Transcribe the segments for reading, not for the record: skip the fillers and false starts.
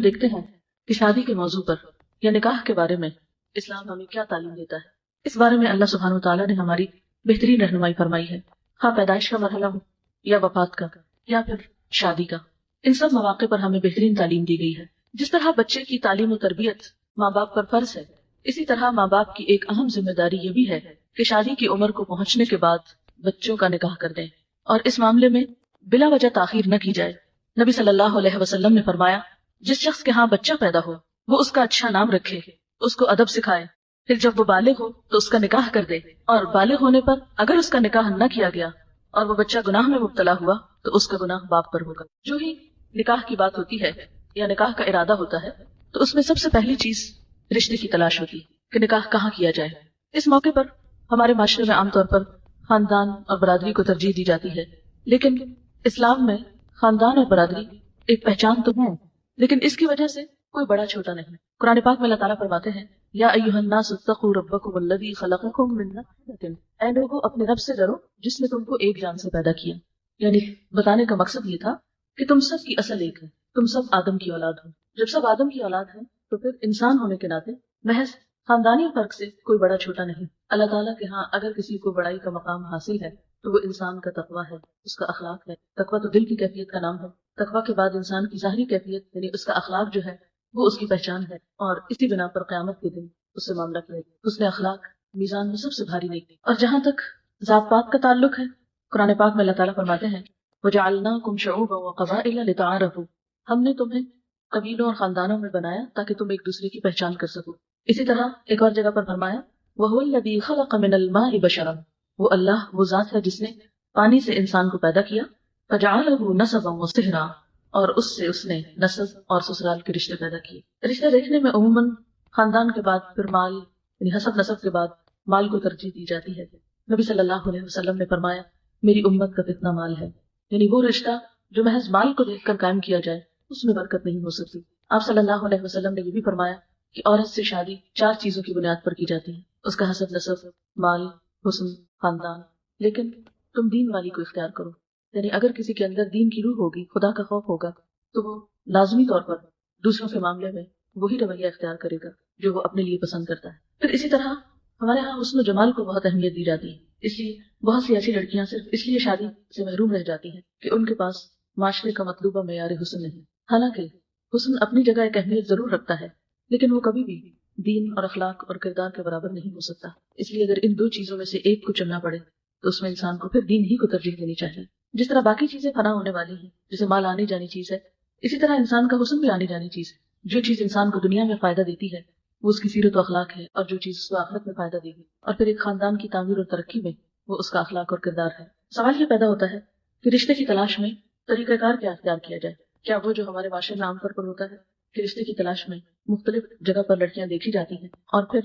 ہم دیکھتے ہیں کہ شادی کے موضوع پر یا نکاح کے بارے میں اسلام ہمیں کیا تعلیم دیتا ہے، اس بارے میں اللہ سبحانہ وتعالیٰ نے ہماری بہترین رہنمائی فرمائی ہے، خواہ پیدائش کا مرحلہ ہو یا وفات کا یا پھر شادی کا۔ ان سب مواقع پر ہمیں بہترین تعلیم دی گئی ہے۔ جس طرح بچے کی تعلیم و تربیت ماں باپ پر فرض ہے، اسی طرح ماں باپ کی ایک اہم ذمہ داری یہ بھی ہے کہ شادی کی عمر کو پہنچنے کے بعد بچوں کا نکاح کر دیں، اور اس معاملے میں بلا وجہ تاخیر نہ کی جائے۔ نبی صلی اللہ علیہ وسلم نے فرمایا، جس شخص کے ہاں بچہ پیدا ہو وہ اس کا اچھا نام رکھے، اس کو ادب سکھائے، پھر جب وہ بالغ ہو تو اس کا نکاح کر دے، اور بالغ ہونے پر اگر اس کا نکاح نہ کیا گیا اور وہ بچہ گناہ میں مبتلا ہوا تو اس کا گناہ باپ پر ہوگا۔ جو ہی نکاح کی بات ہوتی ہے یا نکاح کا ارادہ ہوتا ہے تو اس میں سب سے پہلی چیز رشتے کی تلاش ہوتی ہے کہ نکاح کہاں کیا جائے۔ اس موقع پر ہمارے معاشرے میں عام طور پر خاندان اور برادری کو ترجیح دی جاتی ہے، لیکن اسلام میں خاندان اور برادری ایک پہچان تو ہے، لیکن اس کی وجہ سے کوئی بڑا چھوٹا نہیں۔ قرآن پاک میں اللہ تعالیٰ فرماتے ہیں، یا ایھا الناس اتقوا ربکم الذی خلقکم من نطفۃ، اے لوگو اپنے رب سے ڈرو جس نے تم کو ایک جان سے پیدا کیا۔ یعنی بتانے کا مقصد یہ تھا کہ تم سب کی اصل ایک ہے، تم سب آدم کی اولاد ہو۔ جب سب آدم کی اولاد ہیں تو پھر انسان ہونے کے ناطے محض خاندانی فرق سے کوئی بڑا چھوٹا نہیں۔ اللہ تعالیٰ کے ہاں اگر کسی کو بڑائی کا مقام حاصل ہے تو وہ انسان کا تقویٰ ہے، اس کا اخلاق ہے۔ تقویٰ تو دل کی کیفیت کا نام ہے، تقویٰ کے بعد انسان کی ظاہری کیفیت یعنی اس کا اخلاق جو ہے وہ اس کی پہچان ہے، اور اسی بنا پر قیامت کے دن اس سے معاملہ کیا جائے۔ اس نے اخلاق میزان میں سب سے بھاری نہیں۔ اور جہاں تک ذات پات کا تعلق ہے، قرآن پاک میں اللہ تعالیٰ فرماتے ہیں، وَجَعَلْنَاكُمْ شُعُوبًا وَقَبَائِلَ لِتَعَارَفُوا، ہم نے تمہیں قبیلوں اور خاندانوں میں بنایا تاکہ تم ایک دوسرے کی پہچان کر سکو۔ اسی طرح ایک اور جگہ پر فرمایا، وَهُوَ الَّذِي خَلَقَ مِنَ الْمَاءِ بَشَرًا، وہ اللہ وہ ذات ہے جس نے پانی سے انسان کو پیدا کیا، فَجَعَلَهُ نَسَبًا وَصِهْرًا، اور اس سے اس نے نسب اور سسرال کے رشتے پیدا کیے۔ رشتے دیکھنے میں عموماً خاندان کے بعد پھر مال یعنی حسب نسب کے بعد مال کو ترجیح دی جاتی ہے۔ نبی صلی اللہ علیہ وسلم نے فرمایا، میری امت کا فتنہ مال ہے، یعنی وہ رشتہ جو محض مال کو دیکھ کر قائم کیا جائے اس میں برکت نہیں ہو سکتی۔ آپ صلی اللہ علیہ وسلم نے یہ بھی فرمایا کہ عورت سے شادی 4 چیزوں کی بنیاد پر کی جاتی ہے، اس کا حسب نسب، مال، حسن، خاندان، لیکن تم دین والی کو اختیار کرو۔ یعنی اگر کسی کے اندر دین کی روح ہوگی، خدا کا خوف ہوگا، تو وہ لازمی طور پر دوسروں کے معاملے میں وہی رویہ اختیار کرے گا جو وہ اپنے لیے پسند کرتا ہے۔ پھر اسی طرح ہمارے ہاں حسن و جمال کو بہت اہمیت دی جاتی ہے، اس لیے بہت سی ایسی لڑکیاں صرف اس لیے شادی سے محروم رہ جاتی ہیں کہ ان کے پاس معاشرے کا مطلوبہ معیار حسن نہیں۔ حالانکہ حسن اپنی جگہ ایک اہمیت ضرور رکھتا ہے، لیکن وہ کبھی بھی دین اور اخلاق اور کردار کے برابر نہیں ہو سکتا۔ اس لیے اگر ان 2 چیزوں میں سے ایک کو چننا پڑے تو اس میں انسان کو پھر دین ہی کو ترجیح دینی چاہیے۔ جس طرح باقی چیزیں فنا ہونے والی ہیں، جیسے مال آنی جانی چیز ہے، اسی طرح انسان کا حسن بھی آنی جانی چیز ہے۔ جو چیز انسان کو دنیا میں فائدہ دیتی ہے وہ اس کی سیرت و اخلاق ہے، اور جو چیز اس کو آخرت میں فائدہ دے گی اور پھر ایک خاندان کی تعمیر اور ترقی میں وہ اس کا اخلاق اور کردار ہے۔ سوال یہ پیدا ہوتا ہے کہ رشتے کی تلاش میں طریقہ کار کیا اختیار کیا جائے؟ کیا وہ جو ہمارے معاشرے میں عام طور پر ہوتا ہے کہ رشتے کی تلاش میں مختلف جگہ پر لڑکیاں دیکھی جاتی ہیں اور پھر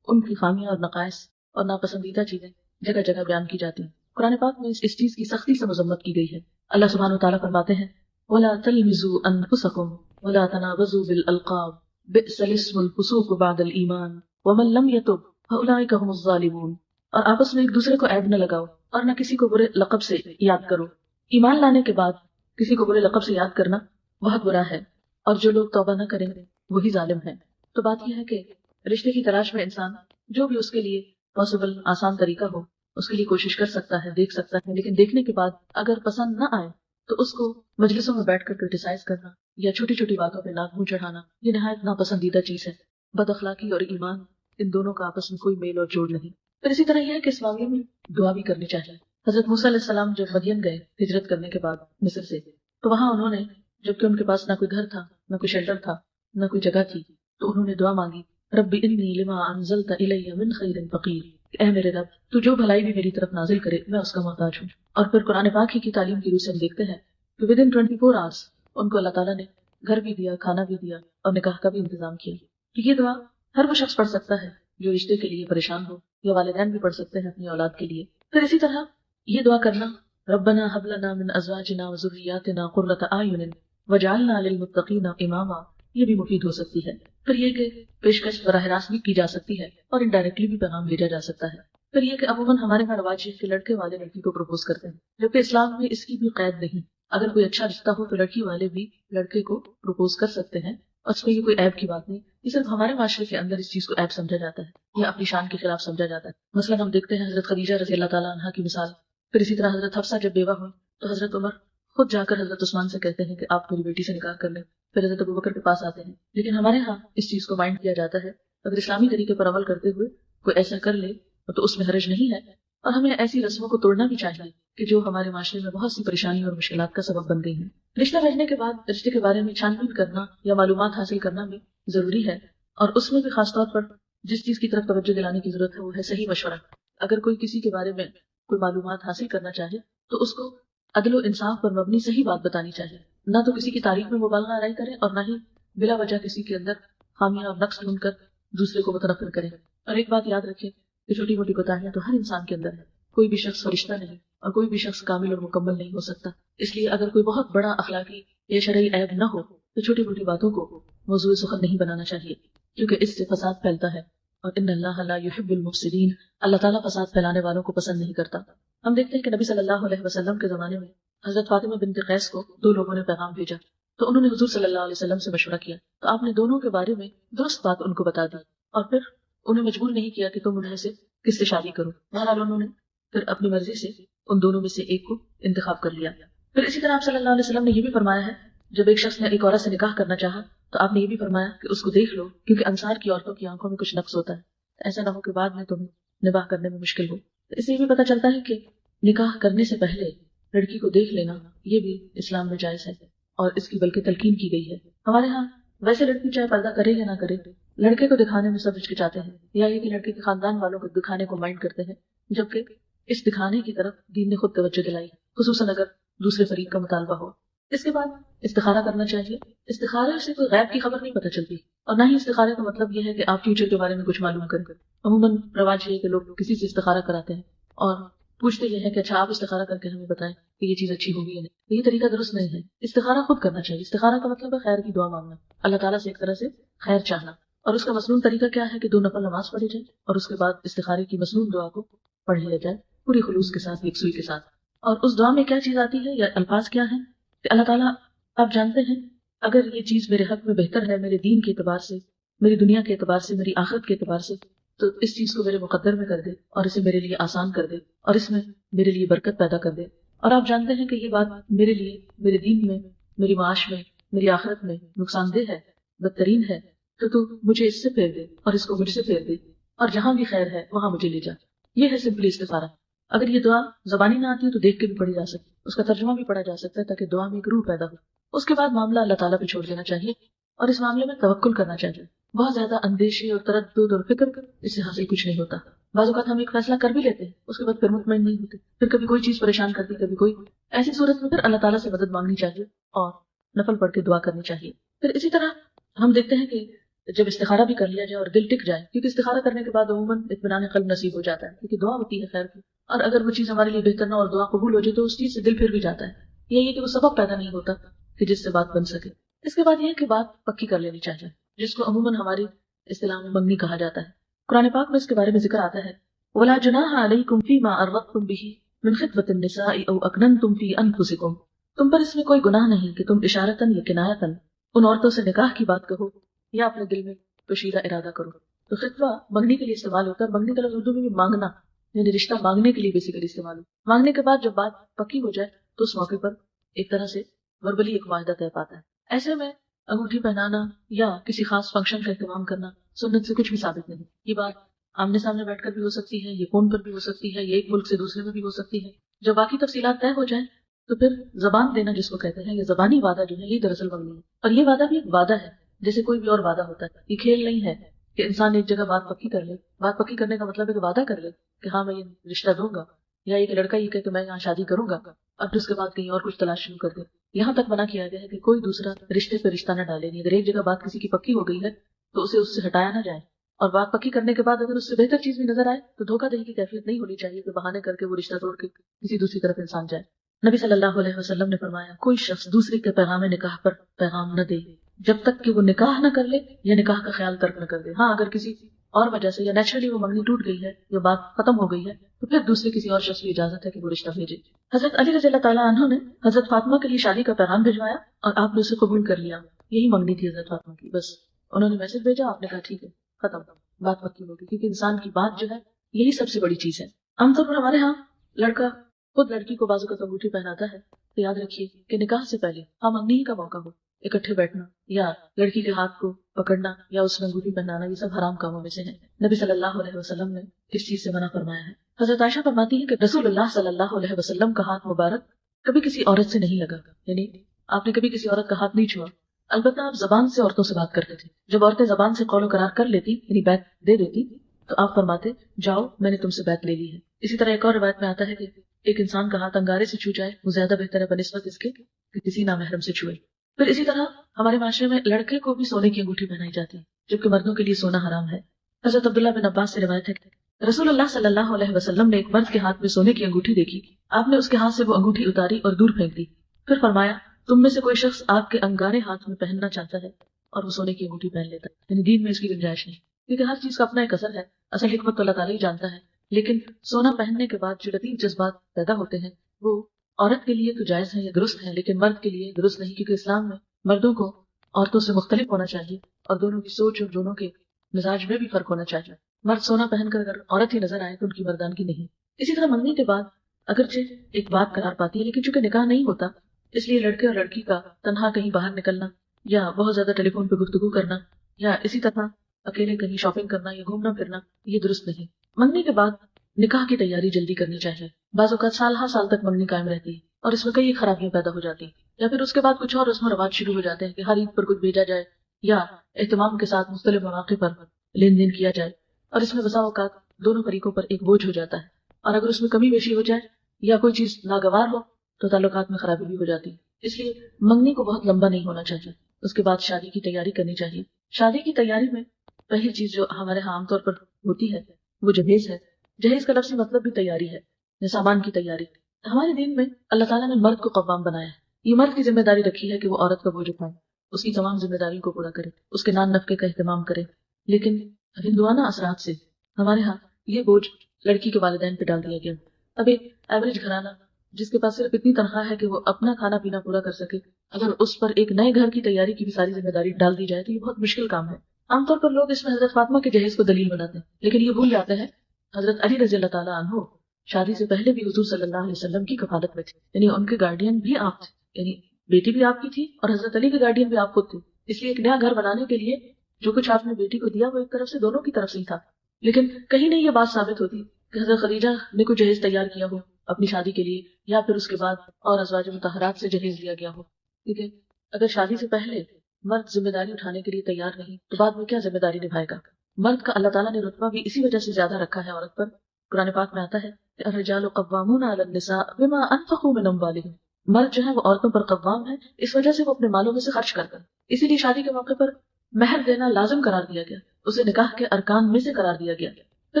ان کی خامیاں اور نقائص اور ناپسندیدہ چیزیں جگہ جگہ بیان کی جاتی ہیں؟ قرآن پاک میں اس چیز کی سختی سے مذمت کی گئی ہے۔ اللہ سبحانہ وتعالیٰ فرماتے ہیں، وَلَا تَلْمِزُوا أَنفُسَكُمْ وَلَا تَنَابَزُوا بِالْأَلْقَابِ بِئْسَ الِاسْمُ الْفُسُوقُ بَعْدَ الْإِيمَانِ وَمَن لَّمْ يَتُبْ فَأُولَٰئِكَ هُمُ الظَّالِمُونَ، اور آپس میں ایک دوسرے کو عیب نہ لگاؤ اور نہ کسی کو برے لقب سے یاد کرو۔ ایمان لانے کے بعد کسی کو برے لقب سے یاد کرنا بہت برا ہے، اور جو لوگ توبہ نہ کریں گے وہی ظالم ہیں۔ تو بات یہ ہے کہ رشتے کی تلاش میں انسان جو بھی اس کے لیے پاسبل آسان طریقہ ہو اس کے لیے کوشش کر سکتا ہے، دیکھ سکتا ہے، لیکن دیکھنے کے بعد اگر پسند نہ آئے تو اس کو مجلسوں میں بیٹھ کر کرٹیسائز کرنا یا چھوٹی چھوٹی باتوں پہ ناک منہ چڑھانا یہ نہایت ناپسندیدہ چیز ہے۔ بد اخلاقی اور ایمان ان دونوں کا آپس میں کوئی میل اور جوڑ نہیں۔ پھر اسی طرح یہ ہے کہ اس معاملے میں دعا بھی کرنی چاہیے۔ حضرت موسیٰ علیہ السلام جب مدین گئے ہجرت کرنے کے بعد مصر سے، تو وہاں انہوں نے جبکہ ان کے پاس نہ کوئی گھر تھا، نہ کوئی شیلٹر تھا، نہ کوئی جگہ تھی، تو انہوں نے دعا مانگی، رب انی لما انزلت الی من خیر فقیر، اے میرے رب تو جو بھلائی بھی میری طرف نازل کرے میں اس کا محتاج ہوں۔ اور پھر قرآن پاک ہی کی تعلیم کی روح سے ہم دیکھتے ہیں کہ ود ان 24 آورس ان کو اللہ تعالیٰ نے گھر بھی دیا، کھانا بھی دیا اور نکاح کا بھی انتظام کیا۔ تو یہ دعا ہر وہ شخص پڑھ سکتا ہے جو رشتے کے لیے پریشان ہو، یا والدین بھی پڑھ سکتے ہیں اپنی اولاد کے لیے۔ پھر اسی طرح یہ دعا کرنا، ربنا هب لنا من ازواجنا وذرياتنا قرة اعین وجعلنا للمتقین اماما، یہ بھی مفید ہو سکتی ہے۔ پھر یہ کہ پیشکش براہ راست بھی کی جا سکتی ہے اور انڈائریکٹلی بھی پیغام بھیجا جا سکتا ہے۔ پھر یہ کہ عموماً ہمارے یہاں رواج ہے کہ لڑکے والے لڑکی کو پروپوز کرتے ہیں، جبکہ اسلام میں اس کی بھی قید نہیں۔ اگر کوئی اچھا رشتہ ہو تو لڑکی والے بھی لڑکے کو پروپوز کر سکتے ہیں، اور اس میں یہ کوئی عیب کی بات نہیں، یہ صرف ہمارے معاشرے کے اندر اس چیز کو عیب سمجھا جاتا ہے یا اپنی شان کے خلاف سمجھا جاتا ہے۔ مثلا ہم دیکھتے ہیں حضرت خدیجہ رضی اللہ تعالیٰ عنہا کی مثال، پھر اسی طرح حضرت حفصہ جب بیوہ ہوئی تو حضرت عمر خود جا کر حضرت عثمان سے کہتے ہیں کہ آپ میری بیٹی سے نکاح کر لیں، پھر حضرت ابوبکر کے پاس آتے ہیں۔ لیکن ہمارے ہاں اس چیز کو مائنڈ کیا جاتا ہے اگر اسلامی طریقے پر عمل کرتے ہوئے کوئی ایسا کر لے تو اس میں حرج نہیں ہے، اور ہمیں ایسی رسموں کو توڑنا بھی چاہیے کہ جو ہمارے معاشرے میں بہت سی پریشانی اور مشکلات کا سبب بن گئی ہیں۔ رشتہ بھیجنے کے بعد رشتے کے بارے میں چھان بین کرنا یا معلومات حاصل کرنا بھی ضروری ہے، اور اس میں بھی خاص طور پر جس چیز کی طرف توجہ دلانے کی ضرورت ہے وہ ہے صحیح مشورہ۔ اگر کوئی کسی کے بارے میں کوئی معلومات حاصل کرنا چاہے تو اس کو عدل و انصاف پر مبنی صحیح بات بتانی چاہیے، نہ تو کسی کی تعریف میں مبالغہ آرائی کرے اور نہ ہی بلا وجہ کسی کے اندر خامیاں اور نقص ڈھونڈ کر دوسرے کو متنفر کرے۔ اور ایک بات یاد رکھیں کہ چھوٹی موٹی کوتاہیاں تو ہر انسان کے اندر ہے، کوئی بھی شخص فرشتہ نہیں اور کوئی بھی شخص کامل اور مکمل نہیں ہو سکتا، اس لیے اگر کوئی بہت بڑا اخلاقی یا شرعی عیب نہ ہو تو چھوٹی موٹی باتوں کو موضوع سخن نہیں بنانا چاہیے، کیونکہ اس سے فساد پھیلتا ہے، اور ان اللہ لا یحب المفسدین، اللہ تعالیٰ فساد پھیلانے والوں کو پسند نہیں کرتا۔ ہم دیکھتے ہیں کہ نبی صلی اللہ علیہ وسلم کے زمانے میں حضرت فاطمہ بنت قیس کو دو لوگوں نے پیغام بھیجا، تو انہوں نے حضور صلی اللہ علیہ وسلم سے مشورہ کیا، تو آپ نے دونوں کے بارے میں درست بات ان کو بتا دی، اور پھر انہیں مجبور نہیں کیا کہ تم انہیں سے کس سے شادی کرو، بہرحال انہوں نے پھر اپنی مرضی سے ان دونوں میں سے ایک کو انتخاب کر لیا۔ پھر اسی طرح آپ صلی اللہ علیہ وسلم نے یہ بھی فرمایا ہے، جب ایک شخص نے ایک عورت سے نکاح کرنا چاہا تو آپ نے یہ بھی فرمایا کہ اس کو دیکھ لو، کیونکہ انصار کی عورتوں کی آنکھوں میں کچھ نقص ہوتا ہے، ایسا نہ ہو کہ بعد میں تمہیں نکاح کرنے میں مشکل ہو۔ اس سے یہ بھی پتہ چلتا ہے کہ نکاح کرنے سے پہلے لڑکی کو دیکھ لینا یہ بھی اسلام میں جائز ہے، اور اس کی بلکہ تلقین کی گئی ہے۔ ہمارے ہاں ویسے لڑکی چاہے پردہ کرے یا نہ کرے، لڑکے کو دکھانے میں سب ہچکچاتے ہیں، یا یہ کہ لڑکے کے خاندان والوں کو دکھانے کو مائنڈ کرتے ہیں، جبکہ اس دکھانے کی طرف دین نے خود توجہ دلائی، خصوصاً اگر دوسرے فریق کا مطالبہ ہو۔ اس کے بعد استخارہ کرنا چاہیے۔ استخارے سے کوئی غیب کی خبر نہیں پتہ چلتی، اور نہ ہی استخارے کا مطلب یہ ہے کہ آپ فیوچر کے بارے میں کچھ معلوم کریں۔ عموماً رواج یہ ہے کہ لوگ کسی سے استخارہ کراتے ہیں اور پوچھتے یہ ہے کہ اچھا آپ استخارہ کر کے ہمیں بتائیں کہ یہ چیز اچھی ہوگی یا نہیں۔ یہ طریقہ درست نہیں ہے، استخارہ خود کرنا چاہیے۔ استخارہ کا مطلب ہے خیر کی دعا مانگنا، اللہ تعالیٰ سے ایک طرح سے خیر چاہنا، اور اس کا مصنون طریقہ کیا ہے کہ 2 نفل نماز پڑھی جائے اور اس کے بعد استخارے کی مصنون دعا کو پڑھ لیا جائے پوری خلوص کے ساتھ، یکسوئی کے ساتھ۔ اور اس دعا میں کیا چیز آتی ہے یا الفاظ کیا ہیں کہ اللہ تعالیٰ آپ جانتے ہیں اگر یہ چیز میرے حق میں بہتر ہے، میرے دین کے اعتبار سے، میری دنیا کے اعتبار سے، میری آخرت کے اعتبار سے، تو اس چیز کو میرے مقدر میں کر دے اور اسے میرے لیے آسان کر دے اور اس میں میرے لیے برکت پیدا کر دے۔ اور آپ جانتے ہیں کہ یہ بات میرے لیے، میرے دین میں، میری معاش میں، میری آخرت میں نقصان دہ ہے، بدترین ہے، تو مجھے اس سے پھیر دے اور اس کو مجھ سے پھیر دے، اور جہاں بھی خیر ہے وہاں مجھے لے جا۔ یہ ہے سمپلی استخارہ۔ اگر یہ دعا زبانی نہ آتی ہے تو دیکھ کے بھی پڑھی جا سکتی، اس کا ترجمہ بھی پڑھا جا سکتا ہے تاکہ دعا میں ایک روح پیدا ہو۔ اس کے بعد معاملہ اللہ تعالیٰ پہ چھوڑ دینا چاہیے اور اس معاملے میں توکل کرنا چاہیے۔ بہت زیادہ اندیشے اور تردد اور فکر اس سے حاصل کچھ نہیں ہوتا۔ بعض اوقات ہم ایک فیصلہ کر بھی لیتے ہیں، اس کے بعد پھر مطمئن نہیں ہوتے، پھر کبھی کوئی چیز پریشان کرتی، کبھی کوئی۔ ایسی صورت میں پھر اللہ تعالیٰ سے مدد مانگنی چاہیے اور نفل پڑھ کے دعا کرنی چاہیے۔ پھر اسی طرح ہم دیکھتے ہیں کہ جب استخارہ بھی کر لیا جائے اور دل ٹک جائے، کیونکہ استخارہ کرنے کے بعد عموماً اطمینان قلب نصیب ہو جاتا ہے، کیونکہ دعا ہوتی ہے خیر کی، اور اگر وہ چیز ہمارے لیے بہتر نہ اور دعا قبول ہو جائے تو اس چیز سے دل پھر بھی جاتا ہے۔ یہی ہے کہ وہ سبب پیدا نہیں ہوتا کہ جس سے بات بن سکے۔ اس کے بعد یہ ہے کہ بات پکی کر لینی چاہیے، جس کو عموماً ہماری اصطلاح میں منگنی کہا جاتا ہے۔ قرآن پاک میں اس کے بارے میں ذکر آتا ہے وَلَا جُنَاحَ عَلَيْكُمْ فِي مَا أَرَّضْتُمْ بِهِ مِنْ خِطْبَةِ النِّسَاءِ أَوْ أَكْنَنْتُمْ فِي أَنفُسِكُمْ، تم پر اس میں کوئی گناہ نہیں کہ تم اشارتاً یا کنایتاً ان عورتوں سے نکاح کی بات کہو یا اپنے دل میں پوشیدہ ارادہ کرو۔ تو خطبہ منگنی کے لیے استعمال ہوتا ہے، منگنی کا لفظ اردو میں بھی مانگنا، یعنی رشتہ مانگنے کے لیے بیسیکلی استعمال ہو۔ مانگنے کے بعد جب بات پکی ہو جائے تو اس موقع پر ایک طرح سے وربلی ایک معاہدہ طے پاتا ہے۔ ایسے میں انگوٹھی پہنانا یا کسی خاص فنکشن کا اہتمام کرنا سنت سے کچھ بھی ثابت نہیں۔ یہ بات آمنے سامنے بیٹھ کر بھی ہو سکتی ہے، یہ فون پر بھی ہو سکتی ہے، یہ ایک ملک سے دوسرے میں بھی ہو سکتی ہے۔ جب باقی تفصیلات طے ہو جائیں تو پھر زبان دینا جس کو کہتے ہیں، یہ زبانی وعدہ جو ہے یہ دراصل منگنی ہے، اور یہ وعدہ بھی ایک وعدہ ہے جیسے کوئی بھی اور وعدہ ہوتا ہے۔ یہ کھیل نہیں ہے کہ انسان ایک جگہ بات پکی کر لے۔ بات پکی کرنے کا مطلب ہے کہ وعدہ کر لے کہ ہاں میں یہ رشتہ دوں گا، یا ایک لڑکا یہ کہے کہ میں یہاں شادی کروں گا، اور پھر اس کے بعد کہیں اور کچھ تلاش شروع کر دے۔ یہاں تک منع کیا گیا ہے کہ کوئی دوسرا رشتے پہ رشتہ نہ ڈالے۔ اگر ایک جگہ بات کسی کی پکی ہو گئی ہے تو اسے اس سے ہٹایا نہ جائے، اور بات پکی کرنے کے بعد اگر اس سے بہتر چیز بھی نظر آئے تو دھوکہ دہی کی کیفیت نہیں ہونی چاہیے کہ بہانے کر کے وہ رشتہ توڑ کے کسی دوسری طرف انسان جائے۔ نبی صلی اللہ علیہ وسلم نے فرمایا کوئی شخص دوسرے کے پیغام نکاح پر پیغام نہ دے جب تک کہ وہ نکاح نہ کر لے یا نکاح کا خیال ترک نہ کر دے۔ ہاں اگر کسی اور وجہ سے یا نیچرلی وہ منگنی ٹوٹ گئی ہے یا بات ختم ہو گئی ہے تو پھر دوسرے کسی اور شخص کی اجازت ہے کہ وہ رشتہ بھیجے۔ حضرت علی رضی اللہ تعالیٰ عنہ نے حضرت فاطمہ کے لیے شادی کا پیغام بھجوایا اور آپ نے اسے قبول کر لیا۔ یہی منگنی تھی حضرت فاطمہ کی. بس انہوں نے میسج بھیجا، آپ نے کہا ٹھیک ہے، ختم، بات پکی ہوگی. کیونکہ انسان کی بات جو ہے یہی سب سے بڑی چیز ہے. عام طور پر ہمارے ہاں لڑکا خود لڑکی کو بعض اوقات انگوٹھی پہناتا ہے، تو یاد رکھیے کہ نکاح سے پہلے ہاں منگنی ہی کا موقع ہو، اکٹھے بیٹھنا یا لڑکی کے ہاتھ کو پکڑنا یا اس میں انگوٹھی پہنانا، یہ سب حرام کاموں میں سے ہے. نبی صلی اللہ علیہ وسلم نے اس چیز سے منع فرمایا ہے. حضرت عائشہ فرماتی ہے کہ رسول اللہ صلی اللہ علیہ وسلم کا ہاتھ مبارک کبھی کسی عورت سے نہیں لگا، یعنی آپ نے کبھی کسی عورت کا ہاتھ نہیں چھوا. البتہ آپ زبان سے عورتوں سے بات کرتے تھے. جب عورتیں زبان سے قول و قرار کر لیتی، یعنی بیعت دے دیتی، تو آپ فرماتے جاؤ میں نے تم سے بیعت لے لی ہے. اسی طرح ایک اور روایت میں آتا ہے کہ ایک انسان کا ہاتھ انگارے سے چھو جائے وہ زیادہ بہتر ہے بنسبت اس کے کہ کسی نامحرم سے چھوئے. پھر اسی طرح ہمارے معاشرے میں لڑکے کو بھی سونے کی انگوٹھی پہنائی جاتی ہے، جبکہ مردوں کے لیے سونا حرام ہے. حضرت عبداللہ بن عباس سے روایت ہے کہ رسول اللہ صلی اللہ علیہ وسلم نے ایک مرد کے ہاتھ میں سونے کی انگوٹھی دیکھی. آپ نے اس کے ہاتھ سے وہ انگوٹھی اتاری اور دور پھینک دی. پھر فرمایا تم میں سے کوئی شخص آپ کے انگارے ہاتھ میں پہننا چاہتا ہے اور وہ سونے کی انگوٹھی پہن لیتا ہے. یعنی دین میں اس کی گنجائش نہیں، کیونکہ ہر چیز کا اپنا ایک اثر ہے. اصل حکمت تو اللہ تعالیٰ ہی جانتا ہے، لیکن سونا پہننے کے بعد جو لطیف جذبات پیدا ہوتے ہیں وہ عورت کے لیے تو جائز ہے یا درست ہے، لیکن مرد کے لیے درست نہیں. کیونکہ اسلام میں مردوں کو عورتوں سے مختلف ہونا چاہیے اور دونوں کی سوچ اور دونوں کے مزاج میں بھی فرق ہونا چاہیے. مرد سونا پہن کر اگر عورت ہی نظر آئے تو ان کی مردانگی نہیں. اسی طرح منگنی کے بعد اگرچہ ایک بات قرار پاتی ہے، لیکن چونکہ نکاح نہیں ہوتا اس لیے لڑکے اور لڑکی کا تنہا کہیں باہر نکلنا یا بہت زیادہ ٹیلی فون پہ گفتگو کرنا یا اسی طرح اکیلے کہیں شاپنگ کرنا یا گھومنا پھرنا یہ درست نہیں. منگنی کے بعد نکاح کی تیاری جلدی کرنی چاہیے. بعض اوقات سال ہر سال تک منگنی قائم رہتی ہے اور اس میں کئی خرابیاں پیدا ہو جاتی ہیں، یا پھر اس کے بعد کچھ اور رسم و رواج شروع ہو جاتے ہیں کہ ہر عید پر کچھ بھیجا جائے یا اہتمام کے ساتھ مختلف مواقع پر لین دین کیا جائے، اور اس میں بسا اوقات دونوں فریقوں پر ایک بوجھ ہو جاتا ہے. اور اگر اس میں کمی بیشی ہو جائے یا کوئی چیز ناگوار ہو تو تعلقات میں خرابی بھی ہو جاتی ہے. اس لیے منگنی کو بہت لمبا نہیں ہونا چاہیے. اس کے بعد شادی کی تیاری کرنی چاہیے. شادی کی تیاری میں پہلی چیز جو ہمارے ہاں عام طور پر ہوتی ہے وہ جہیز ہے. جہیز کا لفظی مطلب بھی تیاری ہے، سامان کی تیاری. ہمارے دین میں اللہ تعالیٰ نے مرد کو قوام بنایا ہے. یہ مرد کی ذمہ داری رکھی ہے کہ وہ عورت کا بوجھ اٹھائے، اس کی تمام ذمہ داریوں کو پورا کرے، اس کے نان نفقے کا اہتمام کرے. لیکن ہندوانہ اثرات سے ہمارے ہاں یہ بوجھ لڑکی کے والدین پہ ڈال دیا گیا. اب ایک ایوریج گھرانہ جس کے پاس صرف اتنی تنخواہ ہے کہ وہ اپنا کھانا پینا پورا کر سکے، اگر اس پر ایک نئے گھر کی تیاری کی بھی ساری ذمہ داری ڈال دی جائے تو یہ بہت مشکل کام ہے. عام طور پر لوگ اس میں حضرت فاطمہ کے جہیز کو دلیل بناتے ہیں، لیکن یہ بھول جاتے ہیں حضرت علی رضی اللہ تعالیٰ عنہ شادی سے پہلے بھی حضور صلی اللہ علیہ وسلم کی کفالت میں تھے، یعنی ان کے گارڈین بھی آپ تھے، یعنی بیٹی بھی آپ کی تھی اور حضرت علی کے گارڈین بھی آپ خود تھے. اس لیے ایک نیا گھر بنانے کے لیے جو کچھ آپ نے بیٹی کو دیا وہ ایک طرف سے دونوں کی طرف سے ہی تھا. لیکن کہیں نہیں یہ بات ثابت ہوتی کہ حضرت خدیجہ نے کوئی جہیز تیار کیا ہو اپنی شادی کے لیے یا پھر اس کے بعد اور ازواج مطہرات سے جہیز لیا گیا ہو. ٹھیک ہے، اگر شادی سے پہلے مرد ذمہ داری اٹھانے کے لیے تیار نہیں تو بعد میں کیا ذمہ داری نبھائے گا؟ مرد کا اللہ تعالیٰ نے رتبہ بھی اسی وجہ سے زیادہ رکھا ہے عورت پر. قرآن پاک میں آتا ہے کہ الرجال قوامون علی النساء بما انفقوا من اموالهم. مرد جو ہے وہ عورتوں پر قوام ہے اس وجہ سے وہ اپنے مالوں میں سے خرچ کرتا ہے. اسی لیے شادی کے موقع پر مہر دینا لازم قرار دیا گیا، اسے نکاح کے ارکان میں سے قرار دیا گیا. پھر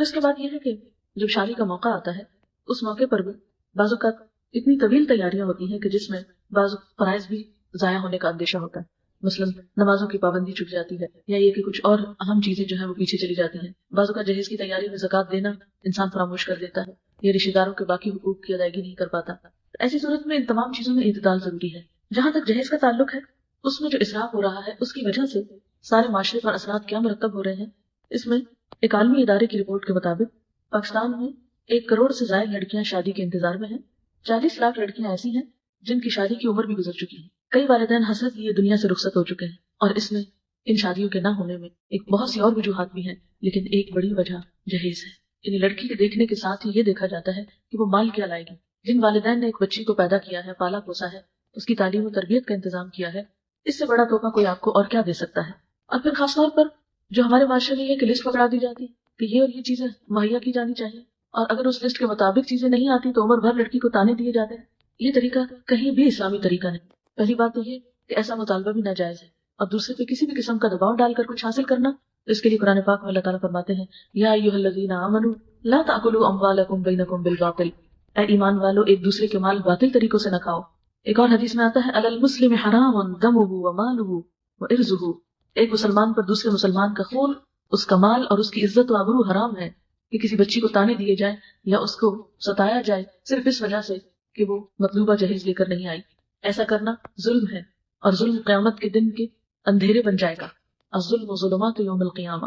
اس کے بعد یہ ہے کہ جب شادی کا موقع آتا ہے اس موقع پر بھی بعض اوقات اتنی طویل تیاریاں ہوتی ہیں کہ جس میں بعض فرائض بھی ضائع ہونے کا اندیشہ ہوتا ہے. مثلا نمازوں کی پابندی چھوٹ جاتی ہے یا یہ کہ کچھ اور اہم چیزیں جو ہیں وہ پیچھے چلی جاتی ہیں. بعضوں کا جہیز کی تیاری میں زکوٰۃ دینا انسان فراموش کر دیتا ہے یا رشتہ داروں کے باقی حقوق کی ادائیگی نہیں کر پاتا. ایسی صورت میں ان تمام چیزوں میں اعتدال ضروری ہے. جہاں تک جہیز کا تعلق ہے اس میں جو اسراف ہو رہا ہے اس کی وجہ سے سارے معاشرے پر اثرات کیا مرتب ہو رہے ہیں. اس میں ایک عالمی ادارے کی رپورٹ کے مطابق پاکستان میں 1 کروڑ سے زائد لڑکیاں شادی کے انتظار میں ہیں. 40 لاکھ لڑکیاں ایسی ہیں جن کی شادی کی عمر بھی گزر چکی ہے. کئی والدین حسرت لیے دنیا سے رخصت ہو چکے ہیں اور اس میں ان شادیوں کے نہ ہونے میں ایک بہت سی اور وجوہات بھی ہیں، لیکن ایک بڑی وجہ جہیز ہے. یعنی لڑکی کے دیکھنے کے ساتھ ہی یہ دیکھا جاتا ہے کہ وہ مال کیا لائے گی. جن والدین نے ایک بچی کو پیدا کیا ہے، پالا پوسا ہے، اس کی تعلیم و تربیت کا انتظام کیا ہے، اس سے بڑا تحفہ کوئی آپ کو اور کیا دے سکتا ہے. اور پھر خاص طور پر جو ہمارے معاشرے میں یہ کہ لسٹ پکڑا دی جاتی کہ یہ اور یہ چیزیں مہیا کی جانی چاہیے، اور اگر اس لسٹ کے مطابق چیزیں نہیں آتی تو عمر بھر لڑکی کو تانے دیے جاتے ہیں. یہ طریقہ کہیں بھی اسلامی طریقہ نہیں. پہلی بات تو یہ کہ ایسا مطالبہ بھی ناجائز ہے، اور دوسرے پہ کسی بھی قسم کا دباؤ ڈال کر کچھ حاصل کرنا، اس کے لیے قرآن پاک میں اللہ تعالیٰ فرماتے ہیں یا ایھا الذین آمنوا لا تأکلوا اموالکم بینکم بالباطل. اے ایمان والو ایک دوسرے کے مال باطل طریقوں سے نہ کھاؤ. ایک اور حدیث میں آتا ہے علی المسلم حرام دمہ ومالہ وعرضہ. ایک مسلمان پر دوسرے مسلمان کا خون، اس کا مال اور اس کی عزت و آبرو حرام ہے. کہ کسی بچی کو تانے دیے جائیں یا اس کو ستایا جائے صرف اس وجہ سے کہ وہ مطلوبہ جہیز لے کر نہیں آئی. ایسا کرنا ظلم ہے، اور ظلم قیامت کے دن کے اندھیرے بن جائے گا، الظلم ظلمات یوم القیامہ۔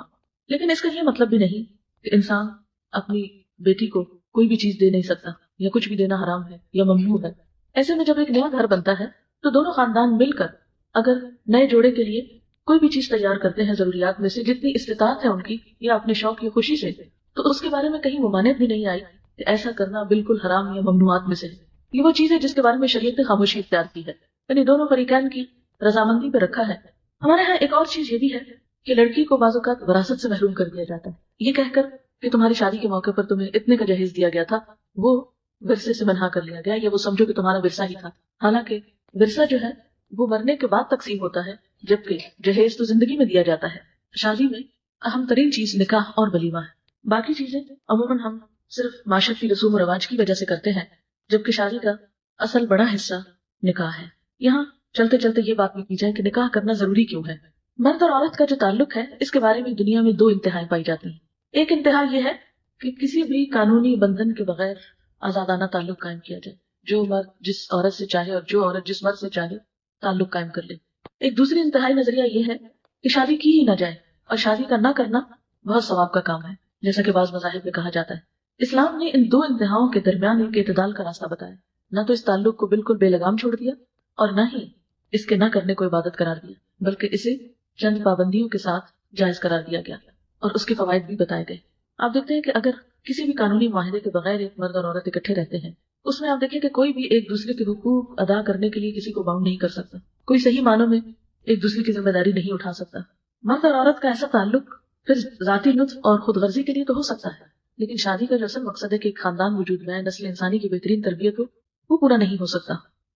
لیکن اس کا یہ مطلب بھی نہیں کہ انسان اپنی بیٹی کو کوئی بھی چیز دے نہیں سکتا یا کچھ بھی دینا حرام ہے یا ممنوع ہے۔ ایسے میں جب ایک نیا گھر بنتا ہے تو دونوں خاندان مل کر اگر نئے جوڑے کے لیے کوئی بھی چیز تیار کرتے ہیں ضروریات میں سے جتنی استطاعت ہے ان کی یا اپنے شوق یا خوشی سے، تو اس کے بارے میں کہیں ممانعت بھی نہیں آئی کہ ایسا کرنا بالکل حرام یا ممنوعات میں سے ہے۔ یہ وہ چیز ہے جس کے بارے میں شریعت نے خاموشی اختیار کی ہے، یعنی دونوں فریقین کی رضامندی پہ رکھا ہے۔ ہمارے ہاں ایک اور چیز یہ بھی ہے کہ لڑکی کو بعض اوقات وراثت سے محروم کر دیا جاتا ہے، یہ کہہ کر کہ تمہاری شادی کے موقع پر تمہیں اتنے کا جہیز دیا گیا تھا، وہ ورثے سے منہا کر لیا گیا، یا وہ سمجھو کہ تمہارا ورثہ ہی تھا۔ حالانکہ ورثہ جو ہے وہ مرنے کے بعد تقسیم ہوتا ہے، جبکہ جہیز تو زندگی میں دیا جاتا ہے۔ شادی میں اہم ترین چیز نکاح اور ولیمہ ہے، باقی چیزیں عموماً ہم صرف معاشرتی رسوم و رواج کی وجہ سے کرتے ہیں، جبکہ شادی کا اصل بڑا حصہ نکاح ہے۔ یہاں چلتے چلتے یہ بات بھی کی جائے کہ نکاح کرنا ضروری کیوں ہے۔ مرد اور عورت کا جو تعلق ہے اس کے بارے میں دنیا میں دو انتہائیں پائی جاتی ہیں۔ ایک انتہا یہ ہے کہ کسی بھی قانونی بندھن کے بغیر آزادانہ تعلق قائم کیا جائے، جو مرد جس عورت سے چاہے اور جو عورت جس مرد سے چاہے تعلق قائم کر لے۔ ایک دوسری انتہائی نظریہ یہ ہے کہ شادی کی ہی نہ جائے، اور شادی کا نہ کرنا بہت ثواب کا کام ہے، جیسا کہ بعض مذاہب میں کہا جاتا ہے۔ اسلام نے ان دو انتہاؤں کے درمیان ایک اعتدال کا راستہ بتایا، نہ تو اس تعلق کو بالکل بے لگام چھوڑ دیا اور نہ ہی اس کے نہ کرنے کو عبادت قرار دیا، بلکہ اسے چند پابندیوں کے ساتھ جائز قرار دیا گیا اور اس کے فوائد بھی بتائے گئے۔ آپ دیکھتے ہیں کہ اگر کسی بھی قانونی معاہدے کے بغیر ایک مرد اور عورت اکٹھے رہتے ہیں، اس میں آپ دیکھیں کہ کوئی بھی ایک دوسرے کے حقوق ادا کرنے کے لیے کسی کو باؤنڈ نہیں کر سکتا، کوئی صحیح معنوں میں ایک دوسرے کی ذمہ داری نہیں اٹھا سکتا۔ مرد اور عورت کا ایسا تعلق پھر ذاتی لطف اور خود غرضی کے لیے تو ہو سکتا ہے، لیکن شادی کا جو اصل مقصد ہے کہ ایک خاندان وجود میں آئے، نسل انسانی کی بہترین تربیت ہو، وہ پورا نہیں ہو سکتا۔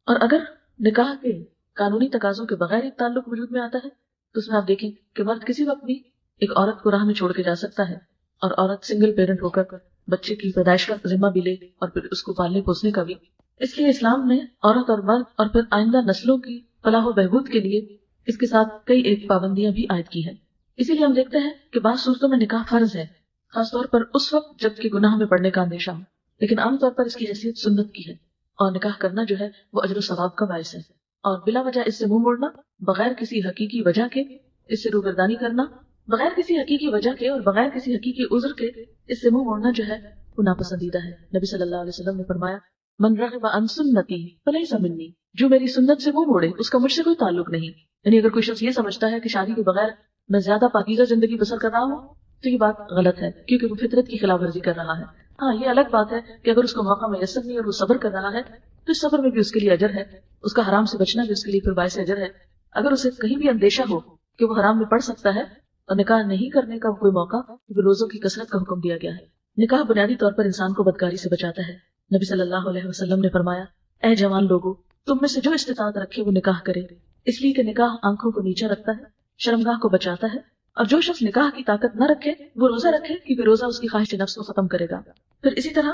اور اگر نکاح کے قانونی تقاضوں کے بغیر ایک تعلق وجود میں آتا ہے تو اس میں آپ دیکھیں کہ مرد کسی وقت بھی ایک عورت کو راہ میں چھوڑ کے جا سکتا ہے، اور عورت سنگل پیرنٹ ہو کر بچے کی پیدائش کا ذمہ بھی لے اور پھر اس کو پالنے پوسنے کا بھی۔ اس لیے اسلام نے عورت اور مرد اور پھر آئندہ نسلوں کی فلاح و بہبود کے لیے اس کے ساتھ کئی ایک پابندیاں بھی عائد کی ہیں۔ اسی لیے ہم دیکھتے ہیں کہ بعض صورتوں میں نکاح فرض ہے، خاص طور پر اس وقت جب کہ گناہ میں پڑنے کا اندیشہ ہو، لیکن عام طور پر اس کی حیثیت سنت کی ہے، اور نکاح کرنا جو ہے وہ اجر و ثواب کا باعث ہے۔ اور بلا وجہ اس سے منہ موڑنا، بغیر کسی حقیقی وجہ کے اس سے روگردانی کرنا، بغیر کسی حقیقی وجہ کے اور بغیر کسی حقیقی عذر کے اس سے منہ موڑنا جو ہے وہ ناپسندیدہ ہے۔ نبی صلی اللہ علیہ وسلم نے فرمایا، من رغب عن سنتی فلیس منی، جو میری سنت سے منہ موڑے اس کا مجھ سے کوئی تعلق نہیں۔ یعنی اگر کوئی شخص یہ سمجھتا ہے کہ شادی کے بغیر میں زیادہ پاکیزہ زندگی بسر کر رہا ہوں تو یہ بات غلط ہے، کیونکہ وہ فطرت کی خلاف ورزی کر رہا ہے۔ ہاں، یہ الگ بات ہے کہ اگر اس کو موقع میسر نہیں اور وہ صبر کر رہا ہے تو اس صبر میں بھی اس کے لیے اجر ہے، اس کا حرام سے بچنا بھی اس کے لیے پھر باعث اجر ہے۔ اگر اسے کہیں بھی اندیشہ ہو کہ وہ حرام میں پڑ سکتا ہے اور نکاح نہیں کرنے کا کوئی موقع، تو روزوں کی کثرت کا حکم دیا گیا ہے۔ نکاح بنیادی طور پر انسان کو بدکاری سے بچاتا ہے۔ نبی صلی اللہ علیہ وسلم نے فرمایا، اے جوان لوگوں، تم میں سے جو استطاعت رکھے وہ نکاح کرے، اس لیے کہ نکاح آنکھوں کو نیچا رکھتا ہے، شرمگاہ کو بچاتا ہے، اور جو شخص نکاح کی طاقت نہ رکھے وہ روزہ رکھے، کیونکہ روزہ اس کی خواہش نفس کو ختم کرے گا۔ پھر اسی طرح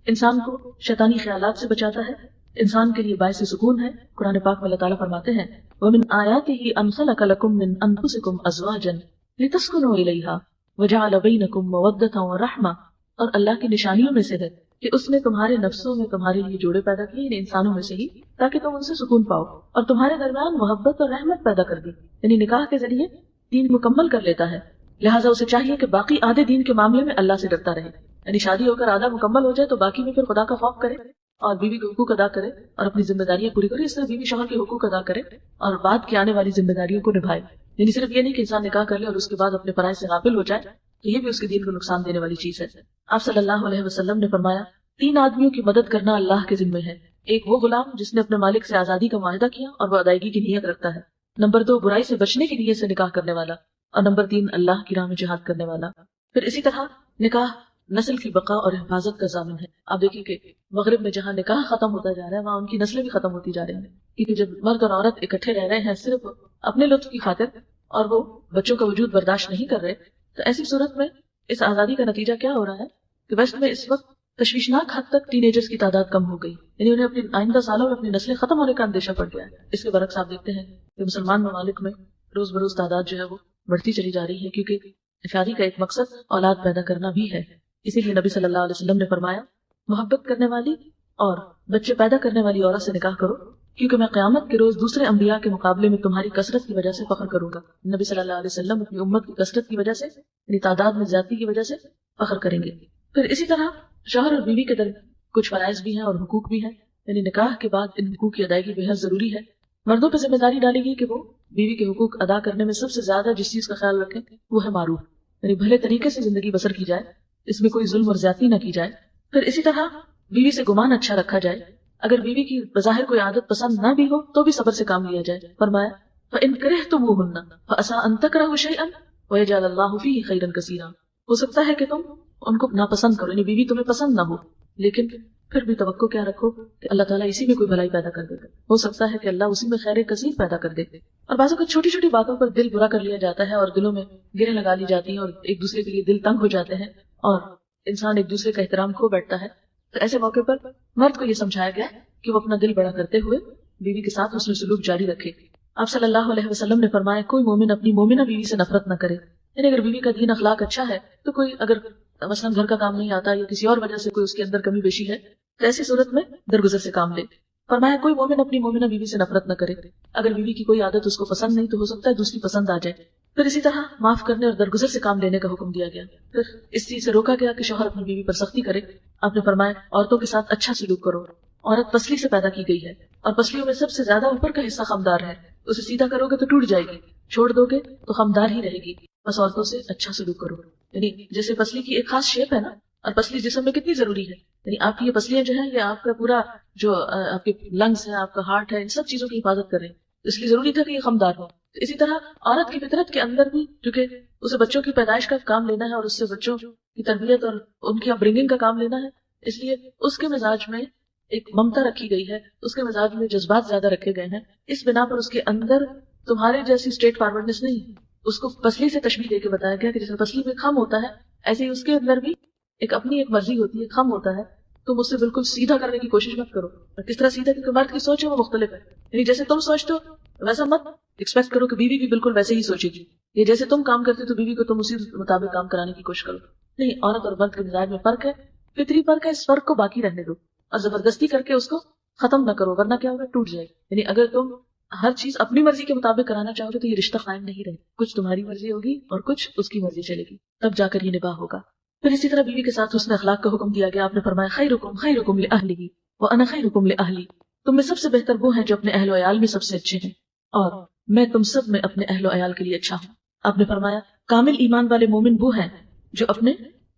انسان کو شیطانی خیالات سے بچاتا ہے، انسان کے لیے باعث سکون ہے۔ قرآن پاک میں اللہ تعالیٰ فرماتے ہیں، وَمِنْ آيَاتِهِ أَنْ خَلَقَ لَكُم مِّنْ أَنفُسِكُمْ أَزْوَاجًا لِتَسْكُنُوا إِلَيْهَا وَجَعَلَ بَيْنَكُم مَّوَدَّةً وَرَحْمَةً، اور اللہ کی نشانیوں میں سے ہے کہ اس نے تمہارے نفسوں میں تمہارے لیے جوڑے پیدا کیے، یعنی انسانوں میں سے ہی، تاکہ تم ان سے سکون پاؤ، اور تمہارے درمیان محبت اور رحمت پیدا کر دی۔ یعنی نکاح کے ذریعے دین مکمل کر لیتا ہے، لہٰذا اسے چاہیے کہ باقی آدھے دین کے معاملے میں اللہ سے ڈرتا رہے، یعنی شادی ہو کر آدھا مکمل ہو جائے تو باقی میں پھر خدا کا خوف کرے اور بیوی کے حقوق ادا کرے اور اپنی ذمہ داریاں پوری کرے، اس طرح بیوی شوہر کے حقوق ادا کرے اور بعد کی آنے والی ذمہ داریوں کو نبھائے۔ یعنی صرف یہ نہیں کہ انسان نکاح کر لے اور اس کے بعد اپنے فرائض سے غافل ہو جائے، تو یہ بھی اس کے دین کو نقصان دینے والی چیز ہے۔ آپ صلی اللہ علیہ وسلم نے فرمایا، 3 آدمیوں کی مدد کرنا اللہ کے ذمے ہے، ایک وہ غلام جس نے اپنے مالک سے آزادی کا معاہدہ کیا اور وہ ادائیگی کی نیت رکھتا ہے، نمبر 2 برائی سے بچنے کی نیت سے نکاح کرنے والا، اور نمبر 3 اللہ کی راہ میں جہاد کرنے والا۔ پھر اسی طرح نکاح نسل کی بقا اور حفاظت کا ضامن ہے۔ آپ دیکھیں کہ مغرب میں جہاں نکاح ختم ہوتا جا رہا ہے وہاں ان کی نسلیں بھی ختم ہوتی جا رہی ہیں، کیونکہ جب مرد اور عورت اکٹھے رہ رہے ہیں صرف اپنے لطف کی خاطر اور وہ بچوں کا وجود برداشت نہیں کر رہے، تو ایسی صورت میں اس آزادی کا نتیجہ کیا ہو رہا ہے کہ ویسٹ میں اس وقت تشویشناک حد تک ٹین ایجرز کی تعداد کم ہو گئی، یعنی انہیں اپنی آئندہ سالوں میں اپنی نسلیں ختم ہونے کا اندیشہ پڑ گیا ہے۔ اس کے برعکس آپ دیکھتے ہیں کہ مسلمان ممالک میں روز بروز تعداد جو ہے وہ بڑھتی چلی جا رہی ہے، کیونکہ شادی کا ایک مقصد اولاد پیدا کرنا بھی ہے۔ اسی لیے نبی صلی اللہ علیہ وسلم نے فرمایا، محبت کرنے والی اور بچے پیدا کرنے والی عورت سے نکاح کرو، کیونکہ میں قیامت کے روز دوسرے انبیاء کے مقابلے میں تمہاری کثرت کی وجہ سے فخر کروں گا. نبی صلی اللہ علیہ وسلم اپنی امت کی کثرت کی وجہ سے یعنی تعداد میں زیادتی کی وجہ سے فخر کریں گے. پھر اسی طرح شوہر اور بیوی کے درمیان کچھ فرائض بھی ہیں اور حقوق بھی ہیں، یعنی نکاح کے بعد ان حقوق کی ادائیگی بے حد ضروری ہے. مردوں پہ ذمہ داری ڈالی گئی کہ وہ بیوی کے حقوق ادا کرنے میں سب سے زیادہ جس چیز کا خیال رکھیں وہ ہے معروف، یعنی بھلے طریقے سے زندگی بسر کی جائے، اس میں کوئی ظلم اور زیادتی نہ کی جائے. پھر اسی طرح بیوی سے گمان اچھا رکھا جائے، اگر بیوی کی بظاہر کوئی عادت پسند نہ بھی ہو تو بھی صبر سے کام لیا جائے. فرمایا فَإِن كَرِهْتُمُوهُنَّ فَعَسَىٰ أَن تَكْرَهُوا شَيْئًا وَيَجْعَلَ اللَّهُ فِيهِ خَيْرًا كَثِيرًا. ہو سکتا ہے کہ تم ان کو ناپسند کرو، یعنی بیوی تمہیں پسند نہ ہو، لیکن پھر بھی توقع کیا رکھو کہ اللہ تعالیٰ اسی میں کوئی بھلائی پیدا کر دے گا. ہو سکتا ہے کہ اللہ اسی میں خیر کثیر پیدا کر دے. اور بعض اوقات چھوٹی چھوٹی باتوں پر دل برا کر لیا جاتا ہے اور دلوں میں گریں لگا لی جاتی ہیں اور ایک دوسرے کے لیے دل تنگ ہو جاتے ہیں اور انسان ایک دوسرے کا احترام کھو بیٹھتا ہے. تو ایسے موقع پر مرد کو یہ سمجھایا گیا کہ وہ اپنا دل بڑا کرتے ہوئے بیوی کے ساتھ حسن سلوک جاری رکھے. آپ صلی اللہ علیہ وسلم نے فرمایا کوئی مومن اپنی مومنہ بیوی سے نفرت نہ کرے. یعنی اگر بیوی کا دین اخلاق اچھا ہے تو کوئی اگر مثلا گھر کا کام نہیں آتا یا کسی اور وجہ سے کوئی اس کے اندر کمی بیشی ہے تو ایسی صورت میں درگزر سے کام لے. فرمایا کوئی مومن اپنی مومنہ بیوی سے نفرت نہ کرے. اگر بیوی کی کوئی عادت اس کو پسند نہیں تو ہو سکتا ہے دوسری پسند آ جائے. پھر اسی طرح معاف کرنے اور درگزر سے کام لینے کا حکم دیا گیا. پھر اس چیز سے روکا گیا کہ شوہر اپنی بیوی پر سختی کرے. آپ نے فرمایا عورتوں کے ساتھ اچھا سلوک کرو. عورت پسلی سے پیدا کی گئی ہے اور پسلیوں میں سب سے زیادہ اوپر کا حصہ خمدار ہے. اسے سیدھا کرو گے تو ٹوٹ جائے گی، چھوڑ دو گے تو خمدار ہی رہے گی. بس عورتوں سے اچھا سلوک کرو. یعنی جیسے پسلی کی ایک خاص شیپ ہے نا، اور پسلی جسم میں کتنی ضروری ہے. یعنی آپ کی یہ پسلیاں جو ہیں یہ آپ کا پورا جو آپ کے لنگس ہے، آپ کا ہارٹ ہے، ان سب چیزوں کی حفاظت کر رہے ہیں. اس لیے ضروری تھا کہ یہ خمدار ہو. اسی طرح عورت کی فطرت کے اندر بھی کیونکہ اسے بچوں کی پیدائش کا کام لینا ہے اور اس سے بچوں کی تربیت اور ان کی اپبرنگنگ کا کام لینا ہے، اس لیے اس کے مزاج میں ایک ممتا رکھی گئی ہے، اس کے مزاج میں جذبات زیادہ رکھے گئے ہیں. اس بنا پر اس کے اندر تمہارے جیسی اسٹریٹ فارورڈنس نہیں. اس کو پسلی سے تشبیہ دے کے بتایا گیا کہ جیسے پسلی میں خم ہوتا ہے ایسے ہی اس کے اندر بھی ایک اپنی ایک مرضی ہوتی ہے، خم ہوتا ہے. تم اس سے بالکل سیدھا کرنے کی کوشش مت کرو. اور کس طرح سیدھا؟ کیونکہ مرد کی سوچ ہے وہ مختلف ہے. یعنی جیسے تم سوچتے ہو ویسا مت ایکسپیکٹ کرو کہ بیوی بھی بالکل ویسے ہی سوچے گی. یہ جیسے تم کام کرتے تو بیوی کو تم اسی مطابق کام کرانے کی کوشش کرو. نہیں، عورت اور مرد کے مزاج میں فرق ہے، فطری فرق ہے. اس فرق کو باقی رہنے دو اور زبردستی کر کے اس کو ختم نہ کرو، ورنہ کیا ہوگا؟ ٹوٹ جائے. یعنی اگر تم ہر چیز اپنی مرضی کے مطابق کرانا چاہو گے تو یہ رشتہ قائم نہیں رہے. کچھ تمہاری مرضی ہوگی اور کچھ اس کی مرضی چلے گی، تب جا کر یہ نباہ ہوگا. پھر اسی طرح بیوی کے ساتھ حسن اخلاق کا حکم دیا گیا. آپ نے فرمایا خیرکم خیرکم لأہلہ وانا خیرکم لأہلی. تم میں سب سے بہتر وہ ہیں جو اپنے اہل و عیال میں سب سے اچھے ہیں اور میں تم سب میں اپنے اہل و عیال کے لیے اچھا ہوں. آپ نے فرمایا کامل ایمان والے مومن وہ ہیں جو اپنے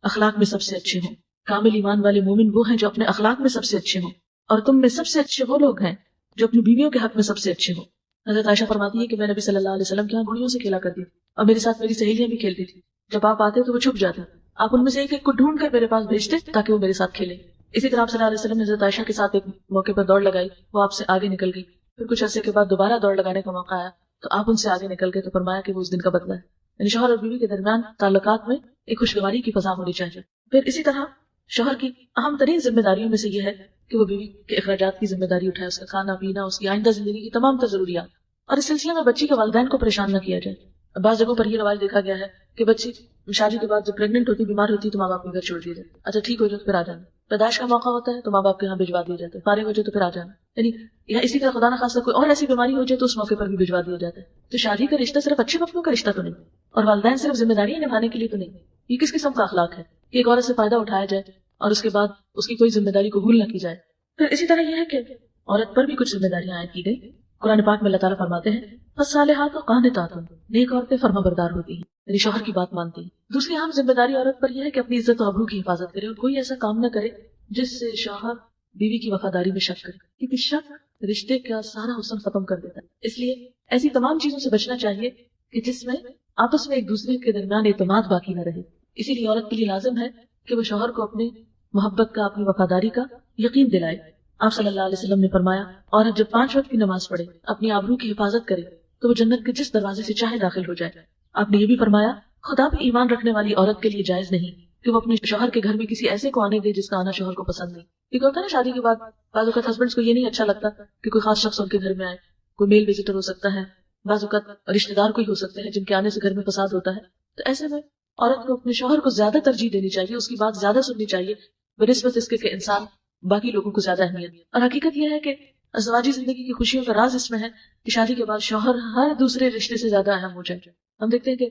اخلاق میں سب سے اچھے ہوں. کامل ایمان والے مومن وہ ہیں جو اپنے اخلاق میں سب سے اچھے ہوں اور تم میں سب سے اچھے وہ لوگ ہیں جو اپنی بیویوں کے حق میں سب سے اچھے ہوں. حضرت عائشہ فرماتی ہے کہ میں نبی صلی اللہ علیہ وسلم کے یہاں گھوڑیوں سے کھیلا کرتی تھی اور میرے ساتھ میری سہیلیاں بھی کھیلتی تھی. جب آپ آتے تو وہ چھپ جاتے. آپ ان میں سے ایک کو ڈھونڈ کر میرے پاس بھیجتے تاکہ وہ میرے ساتھ کھیلے. اسی طرح آپ صلی اللہ علیہ وسلم نے حضرت عائشہ کے ساتھ ایک موقع پر دوڑ لگائی، وہ آپ سے آگے نکل گئی. پھر کچھ عرصے کے بعد دوبارہ دوڑ لگانے کا موقع آیا تو آپ ان سے آگے نکل گئے تو فرمایا کہ وہ اس دن کا بدلہ ہے. یعنی شوہر اور بیوی کے درمیان تعلقات میں ایک خوشگواری کی فضا ہونی چاہیے. پھر اسی طرح شوہر کی اہم ترین ذمہ داریوں میں سے یہ ہے کہ وہ بیوی کے اخراجات کی ذمہ داری اٹھائے، اس کا کھانا پینا، اس کی آئندہ زندگی کی تمام تر ضروریات. اور اس سلسلے میں بچی کے والدین کو پریشان نہ کیا جائے. بعض جگہوں پر یہ رواج دیکھا گیا ہے کہ بچی شادی کے بعد جب پریگننٹ ہوتی، بیمار ہوتی تو ماں باپ کے گھر چھوڑ دیا جاتا. اچھا ٹھیک ہو جائے تو پھر آ جانا. پیدائش کا موقع ہوتا ہے تو ماں باپ کے یہاں بھجوا دیا جاتا ہے. فارغ ہو جائے تو پھر آ جانا. یعنی یا اسی طرح خدا نہ خاصہ کوئی اور ایسی بیماری ہو جائے تو اس موقع پر بھی بھجوا دیا جاتا ہے. تو شادی کا رشتہ صرف اچھے وقتوں کا رشتہ تو نہیں اور والدین صرف ذمہ داریاں نبھانے کے لیے تو نہیں. یہ کس قسم کا اخلاق ہے کہ ایک عورت سے فائدہ اٹھایا جائے اور اس کے بعد اس کی کوئی ذمہ داری قبول نہ کی جائے. پھر اسی طرح یہ ہے کہ عورت پر بھی کچھ ذمہ داریاں عائد کی گئی. قرآن پاک میں اللہ تعالیٰ فرماتے ہیں فالصالحات قانتات، نیک عورتیں فرما بردار ہوتی ہیں، یعنی شوہر کی بات مانتی ہیں. دوسری اہم ذمہ داری عورت پر یہ ہے کہ اپنی عزت و آبرو کی حفاظت کرے اور کوئی ایسا کام نہ کرے جس سے شوہر بیوی کی وفاداری میں شک کرے، کیونکہ شک رشتے کا سارا حسن ختم کر دیتا ہے. اس لیے ایسی تمام چیزوں سے بچنا چاہیے کہ جس میں آپس میں ایک دوسرے کے درمیان اعتماد باقی نہ رہے. اسی لیے عورت کے لیے لازم ہے کہ وہ شوہر کو اپنی محبت کا، اپنی وفاداری کا یقین دلائے. آپ صلی اللہ علیہ وسلم نے فرمایا عورت جب 5 وقت کی نماز پڑھے، اپنی آبرو کی حفاظت کرے تو وہ جنت کے جس دروازے سے چاہے داخل ہو جائے. آپ نے یہ بھی فرمایا خدا بھی ایمان رکھنے والی عورت کے لیے جائز نہیں کہ وہ اپنے شوہر کے گھر میں کسی ایسے کو آنے دے جس کا آنا شوہر کو پسند نہیں. کیونکہ ہوتا ہے نا شادی کے بعد بعض اوقات ہسبینڈس کو یہ نہیں اچھا لگتا کہ کوئی خاص شخص ان کے گھر میں آئے. کوئی میل وزٹر ہو سکتا ہے، بعض اوقات رشتے دار کوئی ہو سکتے ہیں جن کے آنے سے گھر میں فساد ہوتا ہے. تو ایسے میں عورت کو اپنے شوہر کو زیادہ ترجیح دینی چاہیے، اس کی بات زیادہ سننی چاہیے بنسبت اس کے کہ انسان باقی لوگوں کو زیادہ اہمیت. اور حقیقت یہ ہے کہ ازدواجی زندگی کی خوشیوں کا راز اس میں ہے کہ شادی کے بعد شوہر ہر دوسرے رشتے سے زیادہ اہم ہو جائے. ہم دیکھتے ہیں کہ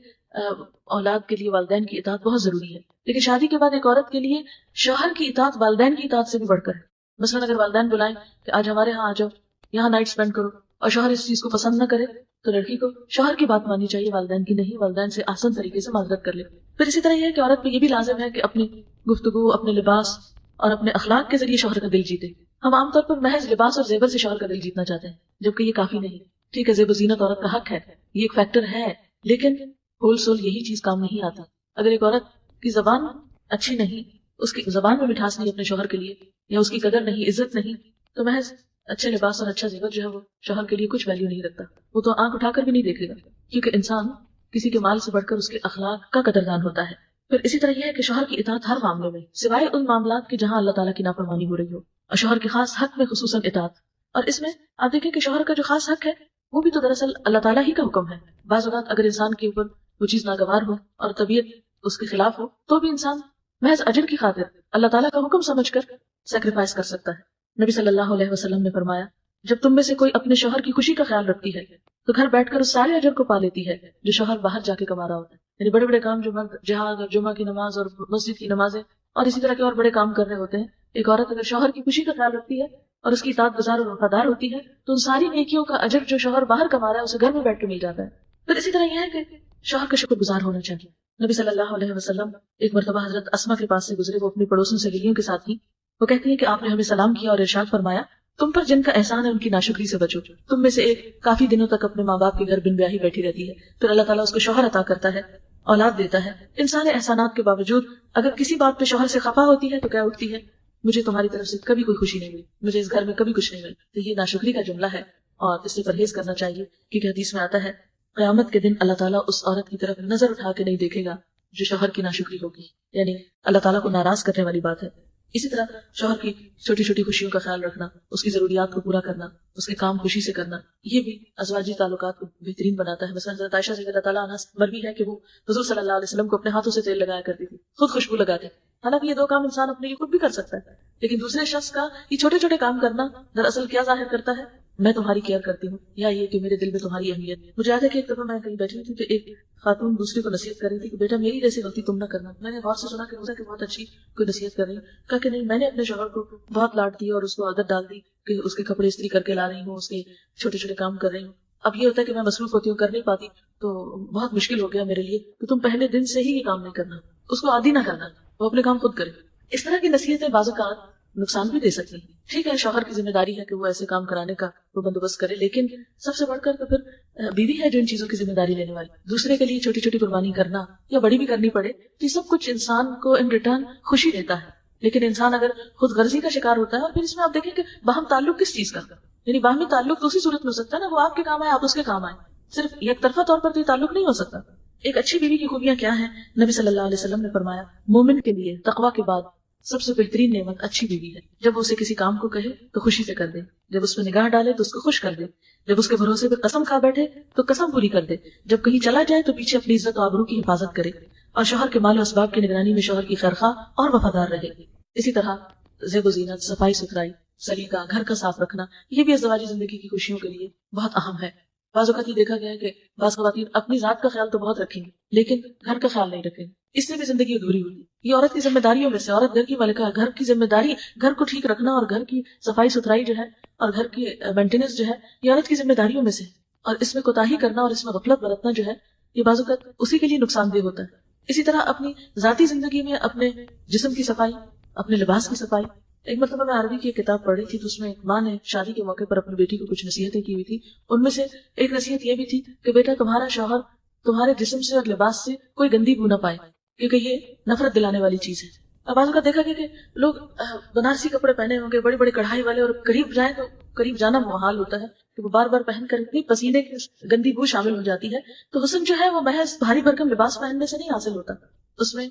اولاد کے لیے والدین کی اطاعت بہت ضروری ہے، لیکن شادی کے بعد ایک عورت کے لیے شوہر کی اطاعت والدین کی اطاعت سے بھی بڑھ کر ہے. مثلاً اگر والدین بلائیں کہ آج ہمارے ہاں آ جاؤ، یہاں نائٹ اسپینڈ کرو، اور شوہر اس چیز کو پسند نہ کرے تو لڑکی کو شوہر کی بات ماننی چاہیے، والدین کی نہیں. والدین سے آسان طریقے سے معذرت کر لے. پھر اسی طرح یہ ہے کہ عورت پہ یہ بھی لازم ہے کہ اپنی گفتگو، اپنے لباس اور اپنے اخلاق کے ذریعے شوہر کا دل جیتے. ہم عام طور پر محض لباس اور زیور سے شوہر کا دل جیتنا چاہتے ہیں، جبکہ یہ کافی نہیں. ٹھیک ہے، زیب و زینت عورت کا حق ہے، یہ ایک فیکٹر ہے، لیکن ہول سول یہی چیز کام نہیں آتا. اگر ایک عورت کی زبان اچھی نہیں، اس کی زبان میں مٹھاس نہیں اپنے شوہر کے لیے، یا اس کی قدر نہیں، عزت نہیں، تو محض اچھے لباس اور اچھا زیور جو ہے وہ شوہر کے لیے کچھ ویلیو نہیں رکھتا. وہ تو آنکھ اٹھا کر بھی نہیں دیکھے گا، کیونکہ انسان کسی کے مال سے بڑھ کر اس کے اخلاق کا قدردان ہوتا ہے. پھر اسی طرح یہ ہے کہ شوہر کی اطاعت ہر معاملے میں، سوائے ان معاملات کے جہاں اللہ تعالیٰ کی نافرمانی ہو رہی ہو، اور شوہر کے خاص حق میں خصوصاً اطاعت. اور اس میں آپ دیکھیں کہ شوہر کا جو خاص حق ہے وہ بھی تو دراصل اللہ تعالیٰ ہی کا حکم ہے. بعض اوقات اگر انسان کے اوپر وہ چیز ناگوار ہو اور طبیعت اس کے خلاف ہو تو بھی انسان محض اجر کی خاطر اللہ تعالیٰ کا حکم سمجھ کر سیکریفائس کر سکتا ہے. نبی صلی اللہ علیہ وسلم نے فرمایا، جب تم میں سے کوئی اپنے شوہر کی خوشی کا خیال رکھتی ہے تو گھر بیٹھ کر اس سارے اجر کو پا لیتی ہے جو شوہر باہر جا کے کما رہا ہوتا ہے. یعنی بڑے بڑے کام جو مرد جہاد اور جمعہ کی نماز اور مسجد کی نمازیں اور اسی طرح کے اور بڑے کام کر رہے ہوتے ہیں، ایک عورت اگر شوہر کی خوشی کا خیال رکھتی ہے اور اس کی اطاعت گزار اور وفادار ہوتی ہے تو ان ساری نیکیوں کا اجر جو شوہر باہر کما رہا ہے اسے گھر میں بیٹھ کے مل جاتا ہے. پھر اسی طرح یہ ہے کہ شوہر کا شکر گزار ہونا چاہیے. نبی صلی اللہ علیہ وسلم ایک مرتبہ حضرت اسما کے پاس سے گزرے، وہ اپنی پڑوسن سہیلیوں کے ساتھ تھی. وہ کہتی ہیں کہ آپ نے ہمیں سلام کیا اور ارشاد فرمایا، تم پر جن کا احسان ہے ان کی ناشکری سے بچو. تم میں سے ایک کافی دنوں تک اپنے ماں باپ کے گھر بن بیاہی بیٹھی رہتی ہے، پھر اللہ تعالیٰ اس کو شوہر عطا کرتا ہے، اولاد دیتا ہے. ان سارے احسانات کے باوجود اگر کسی بات پہ شوہر سے خفا ہوتی ہے تو کیا اٹھتی ہے، مجھے تمہاری طرف سے کبھی کوئی خوشی نہیں ملی، مجھے اس گھر میں کبھی کچھ نہیں ملا. تو یہ ناشکری کا جملہ ہے اور اس سے پرہیز کرنا چاہیے، کیونکہ حدیث میں آتا ہے قیامت کے دن اللہ تعالیٰ اس عورت کی طرف نظر اٹھا کے نہیں دیکھے گا جو شوہر کی ناشکری ہوگی. یعنی اللہ تعالیٰ کو ناراض کرنے والی بات ہے. اسی طرح شوہر کی چھوٹی چھوٹی خوشیوں کا خیال رکھنا، اس کی ضروریات کو پورا کرنا، اس کے کام خوشی سے کرنا، یہ بھی ازواجی تعلقات کو بہترین بناتا ہے. مثلا حضرت عائشہ رضی اللہ تعالیٰ عنہا مروی ہے کہ وہ حضور صلی اللہ علیہ وسلم کو اپنے ہاتھوں سے تیل لگایا کرتی تھی، خود خوشبو لگاتی. حالانکہ یہ دو کام انسان اپنے لیے خود بھی کر سکتا ہے، لیکن دوسرے شخص کا یہ چھوٹے چھوٹے کام کرنا دراصل کیا ظاہر کرتا ہے، میں تمہاری کیئر کرتی ہوں، یا یہ کہ میرے دل میں تمہاری اہمیت. مجھے یاد ہے کہ ایک دفعہ میں کہیں بیٹھی تھی تو ایک خاتون دوسری کو نصیحت کر رہی تھی کہ بیٹا میری جیسی غلطی تم نہ کرنا. میں نے غور سے سنا کہ روزہ کہ بہت اچھی کوئی نصیحت کر رہی ہوں. کہا کہ نہیں، میں نے اپنے شوہر کو بہت لاڈ دی اور اس کو عادت ڈال دی کہ اس کے کپڑے استری کر کے لا رہی ہوں، اس کے چھوٹے چھوٹے کام کر رہی ہوں. اب یہ ہوتا ہے کہ میں مصروف ہوتی ہوں، کر نہیں پاتی، تو بہت مشکل ہو گیا میرے لیے کہ تم پہلے دن سے ہی یہ کام نہیں کرنا، اس کو عادی نہ کرنا، وہ اپنے کام خود کرے. اس طرح کی نصیحتیں بعض اوقات نقصان بھی دے سکتی ہیں. ٹھیک ہے، شوہر کی ذمہ داری ہے کہ وہ ایسے کام کرانے کا وہ بندوبست کرے، لیکن سب سے بڑھ کر تو پھر بیوی ہے جو ان چیزوں کی ذمہ داری لینے والی. دوسرے کے لیے چھوٹی چھوٹی قربانی کرنا یا بڑی بھی کرنی پڑے، یہ سب کچھ انسان کو ان ریٹرن خوشی دیتا ہے. لیکن انسان اگر خود غرضی کا شکار ہوتا ہے، اور پھر اس میں آپ دیکھیں کہ باہم تعلق کس چیز کا، یعنی باہمی تعلق تو اسی صورت میں ہو سکتا ہے نا، وہ آپ کے کام آئے آپ اس کے کام آئے، صرف یک طرفہ طور پر تو یہ تعلق نہیں ہو سکتا. ایک اچھی بیوی کی خوبیاں کیا ہیں؟ نبی صلی اللہ علیہ وسلم نے فرمایا، مومن کے لیے تقویٰ کے بعد سب سے بہترین نعمت اچھی بیوی ہے. جب وہ اسے کسی کام کو کہے تو خوشی سے کر دے، جب اس پہ نگاہ ڈالے تو اس کو خوش کر دے، جب اس کے بھروسے پہ قسم کھا بیٹھے تو قسم پوری کر دے، جب کہیں چلا جائے تو پیچھے اپنی عزت و آبرو کی حفاظت کرے، اور شوہر کے مال و اسباب کی نگرانی میں شوہر کی خیرخواہ اور وفادار رہے. اسی طرح زیب و زینت، صفائی ستھرائی، سلیقہ، گھر کا صاف رکھنا، یہ بھی ازدواجی زندگی کی خوشیوں کے لیے بہت اہم ہے. بعض اوقات یہ دیکھا گیا ہے کہ بعض خواتین اپنی ذات کا خیال تو بہت رکھیں گی لیکن گھر کا خیال نہیں رکھیں گے، اس سے بھی زندگی ادھوری ہوتی. یہ عورت کی ذمہ داریوں میں سے، عورت گھر کی ملکہ، گھر کی ذمہ داری، گھر کو ٹھیک رکھنا اور گھر کی صفائی ستھرائی جو ہے اور گھر کی مینٹیننس جو ہے، یہ عورت کی ذمہ داریوں میں سے. اور اس میں کوتاہی کرنا اور اس میں غفلت برتنا جو ہے، یہ بعض اوقات اسی کے لیے نقصان دہ ہوتا ہے. اسی طرح اپنی ذاتی زندگی میں اپنے جسم کی صفائی، اپنے لباس کی صفائی. ایک مرتبہ میں عربی کی ایک کتاب پڑھ رہی تھی تو اس میں ایک ماں نے شادی کے موقع پر اپنی بیٹی کو کچھ نصیحتیں کی ہوئی تھی. ان میں سے ایک نصیحت یہ بھی تھی کہ بیٹا تمہارا شوہر تمہارے جسم سے اور لباس سے کوئی گندی بو نہ پائے، کیونکہ یہ نفرت دلانے والی چیز ہے. اب آج کا دیکھا گیا کہ لوگ بنارسی کپڑے پہنے ہوں گے بڑے بڑے کڑھائی والے، اور قریب جائیں تو قریب جانا محال ہوتا ہے کہ وہ بار بار پہن کر اتنی پسینے کی گندی بو شامل ہو جاتی ہے. تو حسن جو ہے وہ محض بھاری بھرکم لباس پہننے سے نہیں حاصل ہوتا، اس میں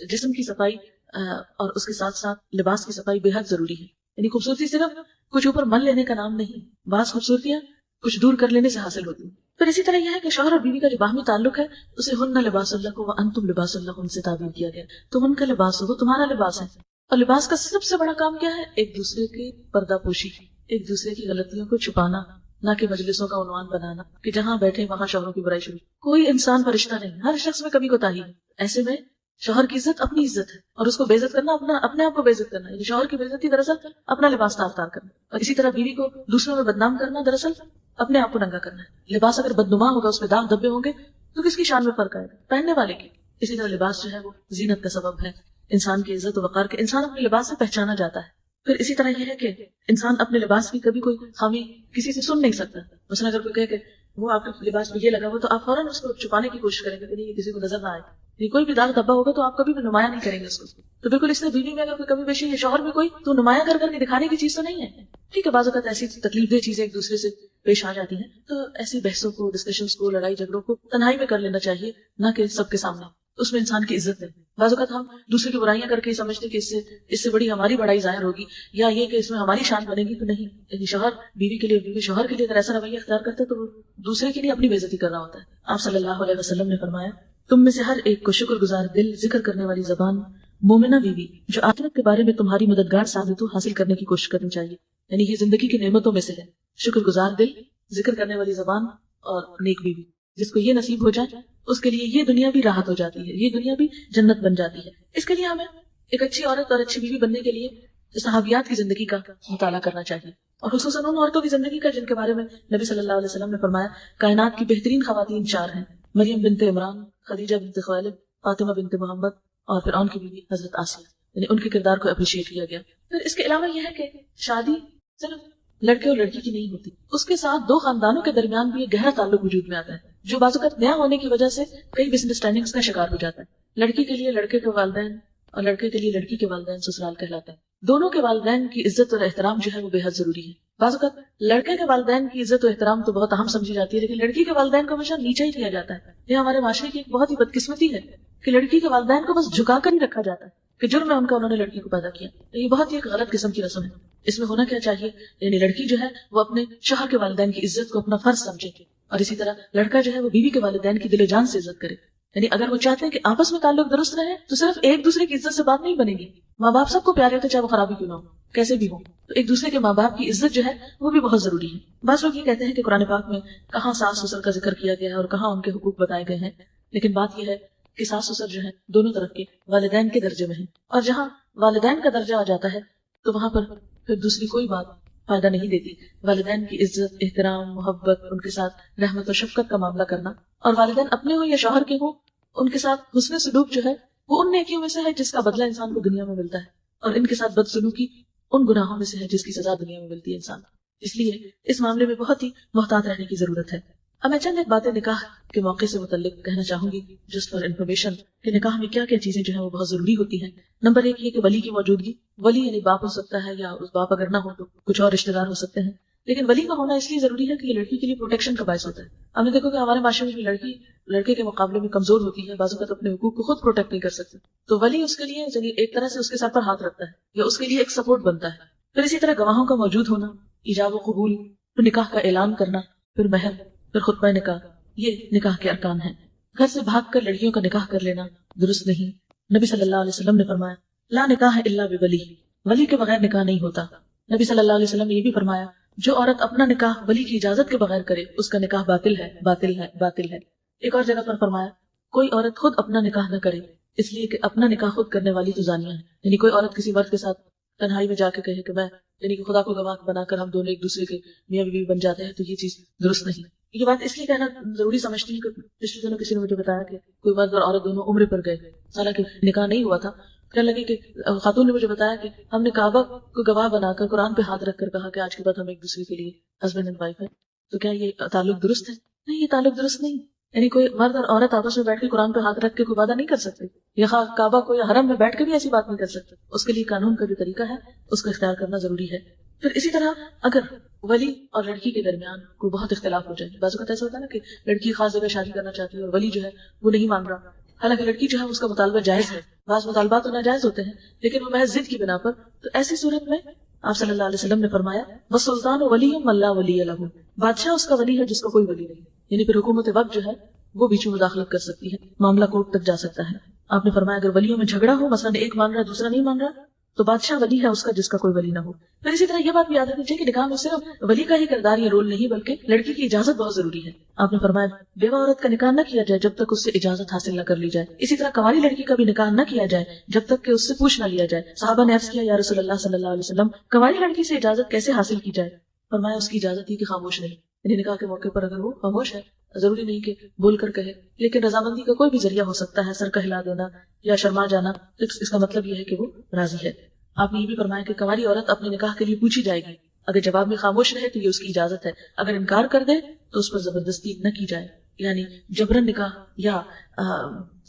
جسم کی صفائی اور اس کے ساتھ ساتھ لباس کی صفائی بے حد ضروری ہے. یعنی خوبصورتی صرف کچھ اوپر مل لینے کا نام نہیں، بعض خوبصورتیاں کچھ دور کر لینے سے حاصل ہوتی ہیں. پھر اسی طرح یہ ہے کہ شوہر اور بیوی کا جو باہمی تعلق ہے اسے ہن لباس اللہ کو وانتم لباس اللہ ان سے تعبیر کیا گیا. تم ان کا لباس ہو، وہ تمہارا لباس ہے. اور لباس کا سب سے بڑا کام کیا ہے؟ ایک دوسرے کی پردہ پوشی. ایک دوسرے کی غلطیوں کو چھپانا، نہ کہ مجلسوں کا عنوان بنانا کہ جہاں بیٹھے وہاں شوہروں کی برائی شروع. کوئی انسان فرشتہ نہیں، ہر شخص میں کبھی کوتاہی ہے. ایسے میں شوہر کی عزت اپنی عزت ہے، اور اس کو بے عزت کرنا اپنے آپ کو بے عزت کرنا. یعنی شوہر کی بے عزتی دراصل اپنا لباس تار تار کرنا، اور اسی طرح بیوی کو دوسروں میں بدنام کرنا دراصل اپنے آپ کو ننگا کرنا ہے. لباس اگر بدنما ہوگا، اس میں داغ دھبے ہوں گے، تو کس کی شان میں فرق آئے گا؟ پہننے والے کی. اسی طرح لباس جو ہے وہ زینت کا سبب ہے، انسان کی عزت و وقار کے. انسان اپنے لباس سے پہچانا جاتا ہے. پھر اسی طرح یہ ہے کہ انسان اپنے لباس کی کبھی کوئی خامی کسی سے سن نہیں سکتا. مثلا اگر کوئی کہے کہ وہ آپ کے لباس میں یہ لگا ہوا، تو آپ فوراً اس کو چھپانے کی کوشش کریں گے کہ نہیں، یہ کسی کو نظر نہ آئے. یہ کوئی بھی داغ دھبا ہوگا تو آپ کبھی بھی نمایاں نہیں کریں گے اس کو. تو بالکل اس طرح بیوی میں اگر کوئی کمی بیشی ہے، شوہر میں کوئی، تو نمایاں کر کے دکھانے کی چیز تو نہیں ہے. ٹھیک ہے، بعض اوقات ایسی تکلیف دہ چیزیں ایک دوسرے سے پیش آ جاتی ہیں، تو ایسی بحثوں کو، ڈسکشنز کو، لڑائی جھگڑوں کو تنہائی میں کر لینا چاہیے، نہ کہ سب کے سامنے. اس میں انسان کی عزت ہے. بعض اوقات ہم دوسرے کی برائیاں کر کے سمجھتے کہ اس سے بڑی ہماری بڑائی ظاہر ہوگی، یا یہ کہ اس میں ہماری شان بنے گی. تو نہیں، یعنی شوہر بیوی کے لیے، بیوی شوہر کے لیے اگر ایسا رویہ اختیار کرتا ہے تو وہ دوسرے کے لیے اپنی بے عزتی کر رہا ہوتا ہے. آپ صلی اللہ علیہ وسلم نے فرمایا، تم میں سے ہر ایک کو شکر گزار دل، ذکر کرنے والی زبان، مومنہ بیوی جو آخرت کے بارے میں تمہاری مددگار ثابت ہو، حاصل کرنے کی کوشش کرنی چاہیے. یعنی یہ زندگی کی نعمتوں میں سے ہے، شکر گزار دل، ذکر کرنے والی زبان اور نیک بیوی. جس کو یہ نصیب ہو جائے اس کے لیے یہ دنیا بھی راحت ہو جاتی ہے، یہ دنیا بھی جنت بن جاتی ہے. اس کے لیے ہمیں ایک اچھی عورت اور اچھی بیوی بننے کے لیے صحابیات کی زندگی کا مطالعہ کرنا چاہیے، اور خصوصاً ان عورتوں کی زندگی کا جن کے بارے میں نبی صلی اللہ علیہ وسلم نے فرمایا کائنات کی بہترین خواتین 4 ہیں: مریم بنت عمران، خدیجہ بنت خویلد، فاطمہ بنت محمد، اور فرعون کی بیوی حضرت آسیہ. یعنی ان کے کردار کو اپریشیٹ کیا گیا. پھر اس کے علاوہ یہ ہے کہ شادی صرف لڑکے اور لڑکی کی نہیں ہوتی، اس کے ساتھ 2 خاندانوں کے درمیان بھی ایک گہرا تعلق وجود میں آتا ہے، جو بعض اوقات نیا ہونے کی وجہ سے کئی مس انڈرسٹینڈنگز کا شکار ہو جاتا ہے. لڑکی کے لیے لڑکے کے والدین اور لڑکے کے لیے لڑکی کے والدین سسرال کہلاتے ہیں. دونوں کے والدین کی عزت اور احترام جو ہے وہ بے حد ضروری ہے. بعض اوقات لڑکے کے والدین کی عزت و احترام تو بہت اہم سمجھی جاتی ہے، لیکن لڑکی کے والدین کو ہمیشہ نیچے ہی کیا جاتا ہے. یہ ہمارے معاشرے کی ایک بہت ہی بدقسمتی ہے کہ لڑکی کے والدین کو بس جھکا کر ہی رکھا جاتا ہے کہ جرم ہے ان کا، انہوں نے لڑکی کو پیدا کیا. یہ بہت ہی ایک غلط قسم کی رسم ہے. اس میں ہونا کیا چاہیے، یعنی لڑکی جو ہے وہ اپنے شوہر کے والدین کی عزت کو اپنا فرض سمجھے، اور اسی طرح لڑکا جو ہے وہ بیوی کے والدین کی دل و جان سے عزت کرے. یعنی اگر وہ چاہتے ہیں کہ آپس میں تعلق درست رہے تو صرف ایک دوسرے کی عزت سے بات نہیں بنے گی. ماں باپ سب کو پیارے ہوتے چاہے وہ خرابی کیوں نہ ہو، کیسے بھی ہو، تو ایک دوسرے کے ماں باپ کی عزت جو ہے وہ بھی بہت ضروری ہے. بعض لوگ یہ کہتے ہیں کہ قرآن پاک میں کہاں ساس سسر کا ذکر کیا گیا ہے اور کہاں ان کے حقوق بتائے گئے ہیں، لیکن بات یہ ہے کہ ساس سسر جو ہے دونوں طرف کے والدین کے درجے میں ہیں، اور جہاں والدین کا درجہ آ جاتا ہے تو وہاں پر پھر دوسری کوئی بات فائدہ نہیں دیتی. والدین کی عزت، احترام، محبت، ان کے ساتھ رحمت و شفقت کا معاملہ کرنا، اور والدین اپنے ہوں یا شوہر کے ہوں، ان کے ساتھ حسن سلوک جو ہے وہ ان نیکیوں میں سے ہے جس کا بدلہ انسان کو دنیا میں ملتا ہے، اور ان کے ساتھ بد سلوکی ان گناہوں میں سے ہے جس کی سزا دنیا میں ملتی ہے انسان. اس لیے اس معاملے میں بہت ہی محتاط رہنے کی ضرورت ہے. اب میں چند ایک باتیں نکاح کے موقع سے متعلق کہنا چاہوں گی جس پر انفارمیشن کہ نکاح میں کیا کیا چیزیں جو ہیں وہ بہت ضروری ہوتی ہیں. نمبر 1 یہ کہ ولی کی موجودگی. ولی یعنی باپ ہو سکتا ہے، یا اس باپ اگر نہ ہو تو کچھ اور رشتے دار ہو سکتے ہیں، لیکن ولی کا ہونا اس لیے ضروری ہے کہ یہ لڑکی کے لیے پروٹیکشن کا باعث ہوتا ہے. ہم نے دیکھو کہ ہمارے معاشرے میں بھی لڑکی لڑکے کے مقابلے میں کمزور ہوتی ہے، بعض اوقات اپنے حقوق کو خود پروٹیکٹ نہیں کر سکتے، تو ولی اس کے لیے یعنی ایک طرح سے اس کے سر پر ہاتھ رکھتا ہے یا اس کے لیے ایک سپورٹ بنتا ہے. پھر اسی طرح گواہوں کا موجود ہونا، ایجاب و قبول، پھر نکاح کا اعلان کرنا، پھر مہر، پھر خطبہ نکاح، یہ نکاح کے ارکان ہیں. گھر سے بھاگ کر لڑکیوں کا نکاح کر لینا درست نہیں. نبی صلی اللہ علیہ وسلم نے فرمایا لا نکاح الا بولی، ولی کے بغیر نکاح نہیں ہوتا. نبی صلی اللہ علیہ وسلم نے یہ بھی فرمایا جو عورت اپنا نکاح ولی کی اجازت کے بغیر کرے اس کا نکاح باطل ہے، باطل ہے، باطل ہے. ایک اور جگہ پر فرمایا کوئی عورت خود اپنا نکاح نہ کرے، اس لیے کہ اپنا نکاح خود کرنے والی تو زانیہ ہے. یعنی کوئی عورت کسی مرد کے ساتھ تنہائی میں جا کے کہے کہ میں یعنی کہ خدا کو گواہ بنا کر ہم دونوں ایک دوسرے کے میاں بیوی بن جاتے ہیں، تو یہ چیز درست نہیں. یہ بات اس لیے کہنا ضروری سمجھتی ہوں کہ پچھلے دنوں کسی نے مجھے بتایا کہ کوئی مرد اور عورت دونوں عمرے پر گئے، حالانکہ نکاح نہیں ہوا تھا. کہنے لگے کہ خاتون نے مجھے بتایا کہ ہم نے کعبہ کو گواہ بنا کر قرآن پہ ہاتھ رکھ کر کہا کہ آج کے بعد ہم ایک دوسرے کے لیے ہسبینڈ اینڈ وائف ہے. تو کیا یہ تعلق درست ہے؟ نہیں، یہ تعلق درست نہیں. یعنی کوئی مرد اور عورت آپس میں بیٹھ کے قرآن پہ ہاتھ رکھ کے کوئی وعدہ نہیں کر سکتے، یا کعبہ کو یا حرم میں بیٹھ کے بھی ایسی بات نہیں کر سکتے. اس کے لیے قانون کا جو طریقہ ہے اس کو اختیار کرنا ضروری ہے. پھر اسی طرح اگر ولی اور لڑکی کے درمیان کوئی بہت اختلاف ہو جائے، بعض اوقات ایسا ہوتا ہے نا کہ لڑکی خاص جگہ شادی کرنا چاہتی ہے اور ولی جو ہے وہ نہیں مان رہا، حالانکہ لڑکی جو ہے اس کا مطالبہ جائز ہے. بعض مطالبات تو ناجائز ہوتے ہیں لیکن وہ محض ضد کی بنا پر، تو ایسی صورت میں آپ صلی اللہ علیہ وسلم نے فرمایا وَالسُّلْطَانُ وَلِيٌّ مَن لَّا وَلِيَّ لَهُ، بادشاہ اس کا ولی ہے جس کا کوئی ولی نہیں. یعنی پھر حکومت وقت جو ہے وہ بیچ میں مداخلت کر سکتی ہے، معاملہ کورٹ تک جا سکتا ہے. آپ نے فرمایا اگر ولیوں میں جھگڑا ہو، مثلا ایک مان رہا ہے دوسرا نہیں مان رہا، تو بادشاہ ولی ہے اس کا جس کا کوئی ولی نہ ہو. پھر اسی طرح یہ بات بھی یاد رکھنی چاہیے کہ نکاح میں صرف ولی کا ہی کردار یا رول نہیں بلکہ لڑکی کی اجازت بہت ضروری ہے. آپ نے فرمایا بیوہ عورت کا نکاح نہ کیا جائے جب تک اس سے اجازت حاصل نہ کر لی جائے. اسی طرح کنواری لڑکی کا بھی نکاح نہ کیا جائے جب تک کہ اس سے پوچھ نہ لیا جائے. صحابہ نے عرض کیا یا رسول اللہ صلی اللہ علیہ وسلم کنواری لڑکی سے اجازت کیسے حاصل کی جائے؟ فرمایا اس کی اجازت ہی کہ خاموش نہیں. یعنی نکاح کے موقع پر اگر وہ خاموش ہے ضروری نہیں کہ بول کر کہے, لیکن رضامندی کا کوئی بھی ذریعہ ہو سکتا ہے, سر کا ہلا دینا یا شرما جانا, اس کا مطلب یہ ہے کہ وہ راضی ہے. آپ نے یہ بھی فرمایا کہ کنواری عورت اپنے نکاح کے لیے پوچھی جائے گی, اگر جواب میں خاموش رہے تو یہ اس کی اجازت ہے, اگر انکار کر دے تو اس پر زبردستی نہ کی جائے. یعنی جبرن نکاح یا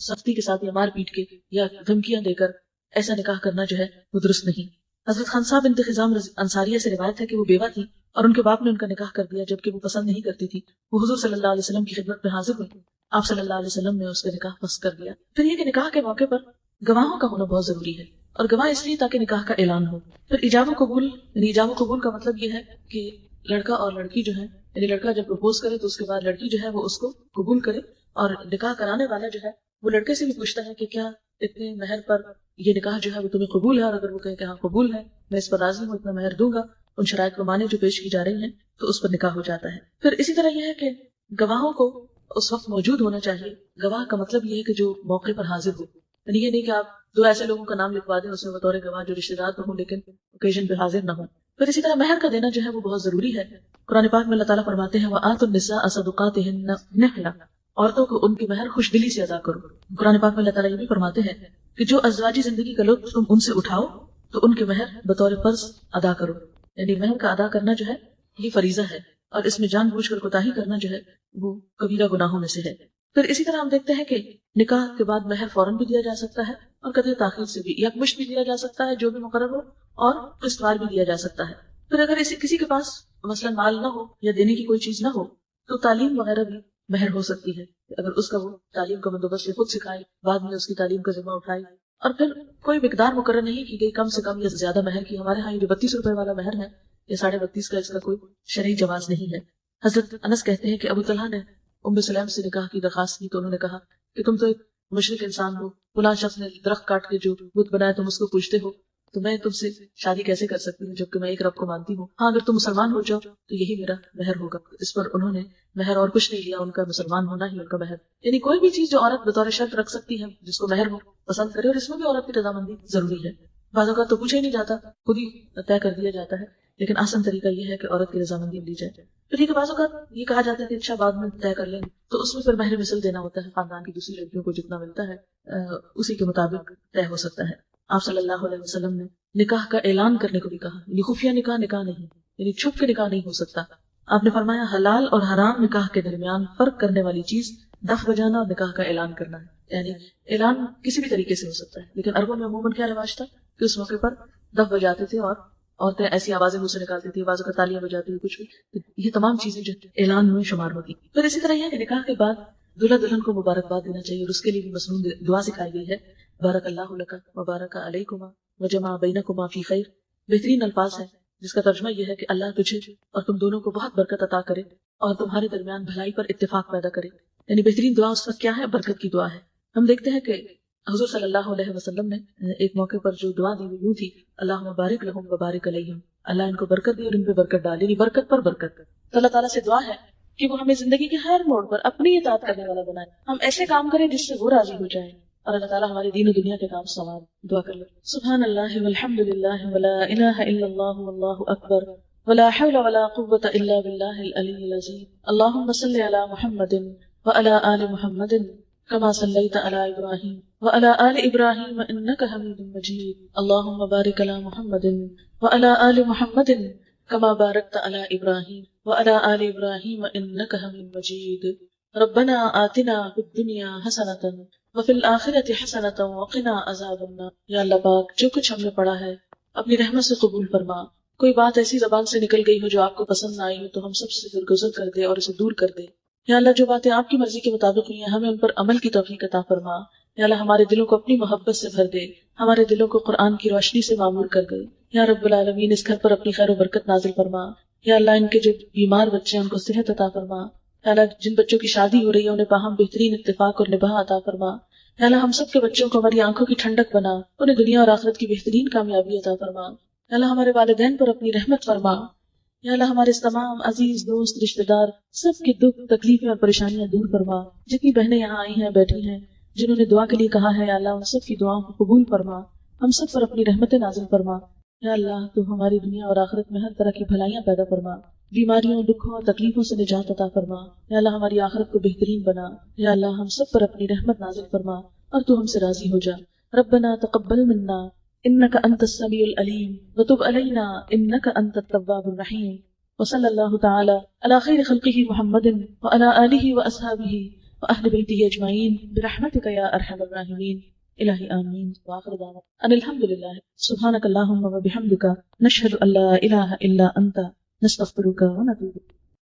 سختی کے ساتھ یا مار پیٹ کے یا دھمکیاں دے کر ایسا نکاح کرنا جو ہے وہ درست نہیں. حضرت خانصہ بنت خزام انصاریہ سے روایت ہے کہ وہ بیوہ تھی اور ان کے باپ نے ان کا نکاح کر دیا جبکہ وہ پسند نہیں کرتی تھی. وہ حضور صلی اللہ علیہ وسلم کی خدمت میں حاضر ہوئی, آپ صلی اللہ علیہ وسلم نے اس کا نکاح فسخ کر دیا. پھر یہ کہ نکاح کے موقع پر گواہوں کا ہونا بہت ضروری ہے, اور گواہ اس لیے تاکہ نکاح کا اعلان ہو. پھر ایجاب و قبول, یعنی ایجاب و قبول کا مطلب یہ ہے کہ لڑکا اور لڑکی جو ہے, یعنی لڑکا جب پرپوز کرے تو اس کے بعد لڑکی جو ہے وہ اس کو قبول کرے, اور نکاح کرانے والا جو ہے وہ لڑکے سے بھی پوچھتا ہے کہ کیا اتنے مہر پر یہ نکاح جو ہے وہ تمہیں قبول ہے, اور اگر وہ کہے کہ ہاں قبول ہے, میں اس پر راضی ہوں, اتنا مہر دوں گا, ان شرائط کو مانے جو پیش کی جا رہی ہیں, تو اس پر نکاح ہو جاتا ہے. پھر اسی طرح یہ ہے کہ گواہوں کو اس وقت موجود ہونا چاہیے. گواہ کا مطلب یہ ہے کہ جو موقع پر حاضر ہو, یعنی یہ نہیں کہ آپ دو ایسے لوگوں کا نام لکھوا دیں اس میں بطور گواہ جو رشتے دار تو ہوں لیکن اوکیزن پہ حاضر نہ ہوں. پھر اسی طرح مہر کا دینا جو ہے وہ بہت ضروری ہے. قرآن پاک میں اللہ تعالیٰ فرماتے ہیں وَآتُوا النِّسَاءَ صَدُقَاتِهِنَّ نِحْلَةً, عورتوں کو ان کی مہر خوش دلی سے ادا کرو. قرآن پاک میں اللہ تعالیٰ یہ بھی فرماتے ہیں کہ جو ازواجی زندگی کا لطف تم ان سے اٹھاؤ تو ان کے مہر بطور فرض ادا کرو. یعنی مہر کا ادا کرنا جو ہے یہ فریضہ ہے, اور اس میں جان بوجھ کر کوتاہی کرنا جو ہے وہ کبیرہ گناہوں میں سے ہے. پھر اسی طرح ہم دیکھتے ہیں کہ نکاح کے بعد مہر فوراً بھی دیا جا سکتا ہے اور قدر تاخیر سے بھی, یا مشت بھی دیا جا سکتا ہے جو بھی مقرر ہو, اور قسط وار بھی دیا جا سکتا ہے. پھر اگر کسی کے پاس مثلا مال نہ ہو یا دینے کی کوئی چیز نہ ہو تو تعلیم وغیرہ بھی مہر ہو سکتی ہے. اگر اس کا وہ تعلیم کا بندوبست خود سکھائے, بعد میں اس کی تعلیم کا ذمہ اٹھائے. اور پھر کوئی مقدار مقرر نہیں کی گئی کم سے کم یا زیادہ مہر کی. ہمارے ہاں یہ جو 32 روپے والا مہر ہے یا 32.5 کا, اس کا کوئی شرعی جواز نہیں ہے. حضرت انس کہتے ہیں کہ ابو طلحہ نے ام سلیم سے نکاح کی درخواست کی تو انہوں نے کہا کہ تم تو ایک مشرک انسان ہو, فلاں شخص نے درخت کاٹ کے جو بت بنایا تم اس کو پوجتے ہو, تو میں تم سے شادی کیسے کر سکتی ہوں جبکہ میں ایک رب کو مانتی ہوں. ہاں اگر تم مسلمان ہو جاؤ تو یہی میرا مہر ہوگا. اس پر انہوں نے مہر اور کچھ نہیں لیا, ان کا مسلمان ہونا ہی ان کا مہر. یعنی کوئی بھی چیز جو عورت بطور شرط رکھ سکتی ہے جس کو مہر ہو پسند کرے, اور اس میں بھی عورت کی رضامندی ضروری ہے. بعض اوقات تو پوچھا ہی نہیں جاتا, خود ہی طے کر دیا جاتا ہے, لیکن آسان طریقہ یہ ہے کہ عورت کی رضامندی لی جائے. پھر یہ کہ بعض اوقات یہ کہا جاتا ہے کہ اچھا بعد میں طے کر لیں گے, تو اس میں پھر مہر مثل دینا ہوتا ہے. خاندان کی دوسری لڑکیوں کو جتنا ملتا ہے اسی کے مطابق طے ہو سکتا ہے. آپ صلی اللہ علیہ وسلم نے نکاح کا اعلان کرنے کو بھی کہا, یعنی خفیہ نکاح نکاح نہیں, یعنی چھپ کے نکاح نہیں ہو سکتا. آپ نے فرمایا حلال اور حرام نکاح کے درمیان فرق کرنے والی چیز دف بجانا اور نکاح کا اعلان کرنا ہے. یعنی اعلان کسی بھی طریقے سے ہو سکتا ہے, لیکن عربوں میں عموماً کیا رواج تھا کہ اس موقع پر دف بجاتے تھے اور عورتیں ایسی آوازیں منہ سے نکالتی تھی, بعض اوقات تالیاں بجاتی تھی, کچھ بھی. یہ تمام چیزیں جو اعلان میں شمار ہوتی. پھر اسی طرح یہ کہ نکاح کے بعد دلہا دلہن کو مبارکباد دینا چاہیے, اور اس کے لیے بھی مصنون دعا سکھائی گئی ہے. بارک اللہ لک وبارک علیکما وجمع بینکما فی خیر. بہترین الفاظ ہے جس کا ترجمہ یہ ہے کہ اللہ تجھے اور تم دونوں کو بہت برکت عطا کرے اور تمہارے درمیان بھلائی پر اتفاق پیدا کرے. یعنی بہترین دعا اس وقت کیا ہے؟ برکت کی دعا ہے. ہم دیکھتے ہیں کہ حضور صلی اللہ علیہ وسلم نے ایک موقع پر جو دعا دی وہ یوں تھی, اللہم بارک لہم وبارک علیہم, اللہ ان کو برکت دے اور ان پہ برکت ڈالے, یعنی برکت پر برکت. تو اللہ تعالیٰ سے دعا ہے کہ وہ ہمیں زندگی کے ہر موڑ پر اپنی اطاعت کرنے والا بنائے, ہم ایسے کام کریں جس سے وہ راضی ہو جائے, اور اللہ تعالیٰ ہماری دین و دنیا کے کام سنوار. دعا کر لیں. سبحان اللہ والحمد للہ ولا الہ الا اللہ واللہ اکبر ولا حول ولا قوة الا باللہ العلی العظیم. اللہم صل علی محمد وعلی آل محمد كما صليت على إبراهيم وعلى آل إبراهيم إنك حميد مجيد. اللهم بارك على محمد وعلى آل محمد كما باركت على إبراهيم وعلى آل إبراهيم إنك حميد مجيد. ربنا آتنا في الدنيا حسنة وفي الآخرة حسنة وقنا عذاب النار. یا اللہ پاک جو کچھ ہم نے پڑھا ہے اپنی رحمت سے قبول فرما. کوئی بات ایسی زبان سے نکل گئی ہو جو آپ کو پسند نہ آئی ہو تو ہم سب سے درگزر کر دے اور اسے دور کر دے. یا اللہ جو باتیں آپ کی مرضی کے مطابق ہوئی ہیں ہمیں ان پر عمل کی توفیق عطا فرما. یا اللہ ہمارے دلوں کو اپنی محبت سے بھر دے, ہمارے دلوں کو قرآن کی روشنی سے معمور کر دے. یا رب العالمین اس گھر پر اپنی خیر و برکت نازل فرما. یا اللہ ان کے جو بیمار بچے ہیں ان کو صحت عطا فرما. یا اللہ جن بچوں کی شادی ہو رہی ہے انہیں باہم بہترین اتفاق اور نباہ عطا فرما، یا اللہ ہم سب کے بچوں کو ہماری آنکھوں کی ٹھنڈک بنا، انہیں دنیا اور آخرت کی بہترین کامیابی عطا فرما، یا اللہ ہمارے والدین پر اپنی رحمت فرما، یا اللہ ہمارے تمام عزیز دوست رشتہ دار سب کے دکھ تکلیفیں اور پریشانیاں دور فرما، جتنی بہنیں یہاں آئی ہیں بیٹھی ہیں جنہوں نے دعا کے لیے کہا ہے، یا اللہ ان سب کی دعاؤں کو قبول فرما، ہم سب پر اپنی رحمتیں نازل فرما، یا اللہ تو ہماری دنیا اور آخرت میں ہر طرح کی بھلائیاں پیدا فرما، بیماریوں دکھوں اور تکلیفوں سے نجات عطا فرما، یا اللہ ہماری آخرت کو بہترین بنا، یا اللہ ہم سب پر اپنی رحمت نازل فرما اور تو ہم سے راضی ہو جا۔ ربنا تقبل منا انك انت السميع العليم وتب علينا انك انت التواب الرحيم، وصلى الله تعالى على خير خلقه محمد وعلى آله واصحابه واهل بيته اجمعين برحمتك يا ارحم الراحمين الہی آمین۔ وآخر دعوانا ان الحمد للہ سبحانك اللهم وبحمدك نشهد ان لا اله الا انت نستغفرك ونتوب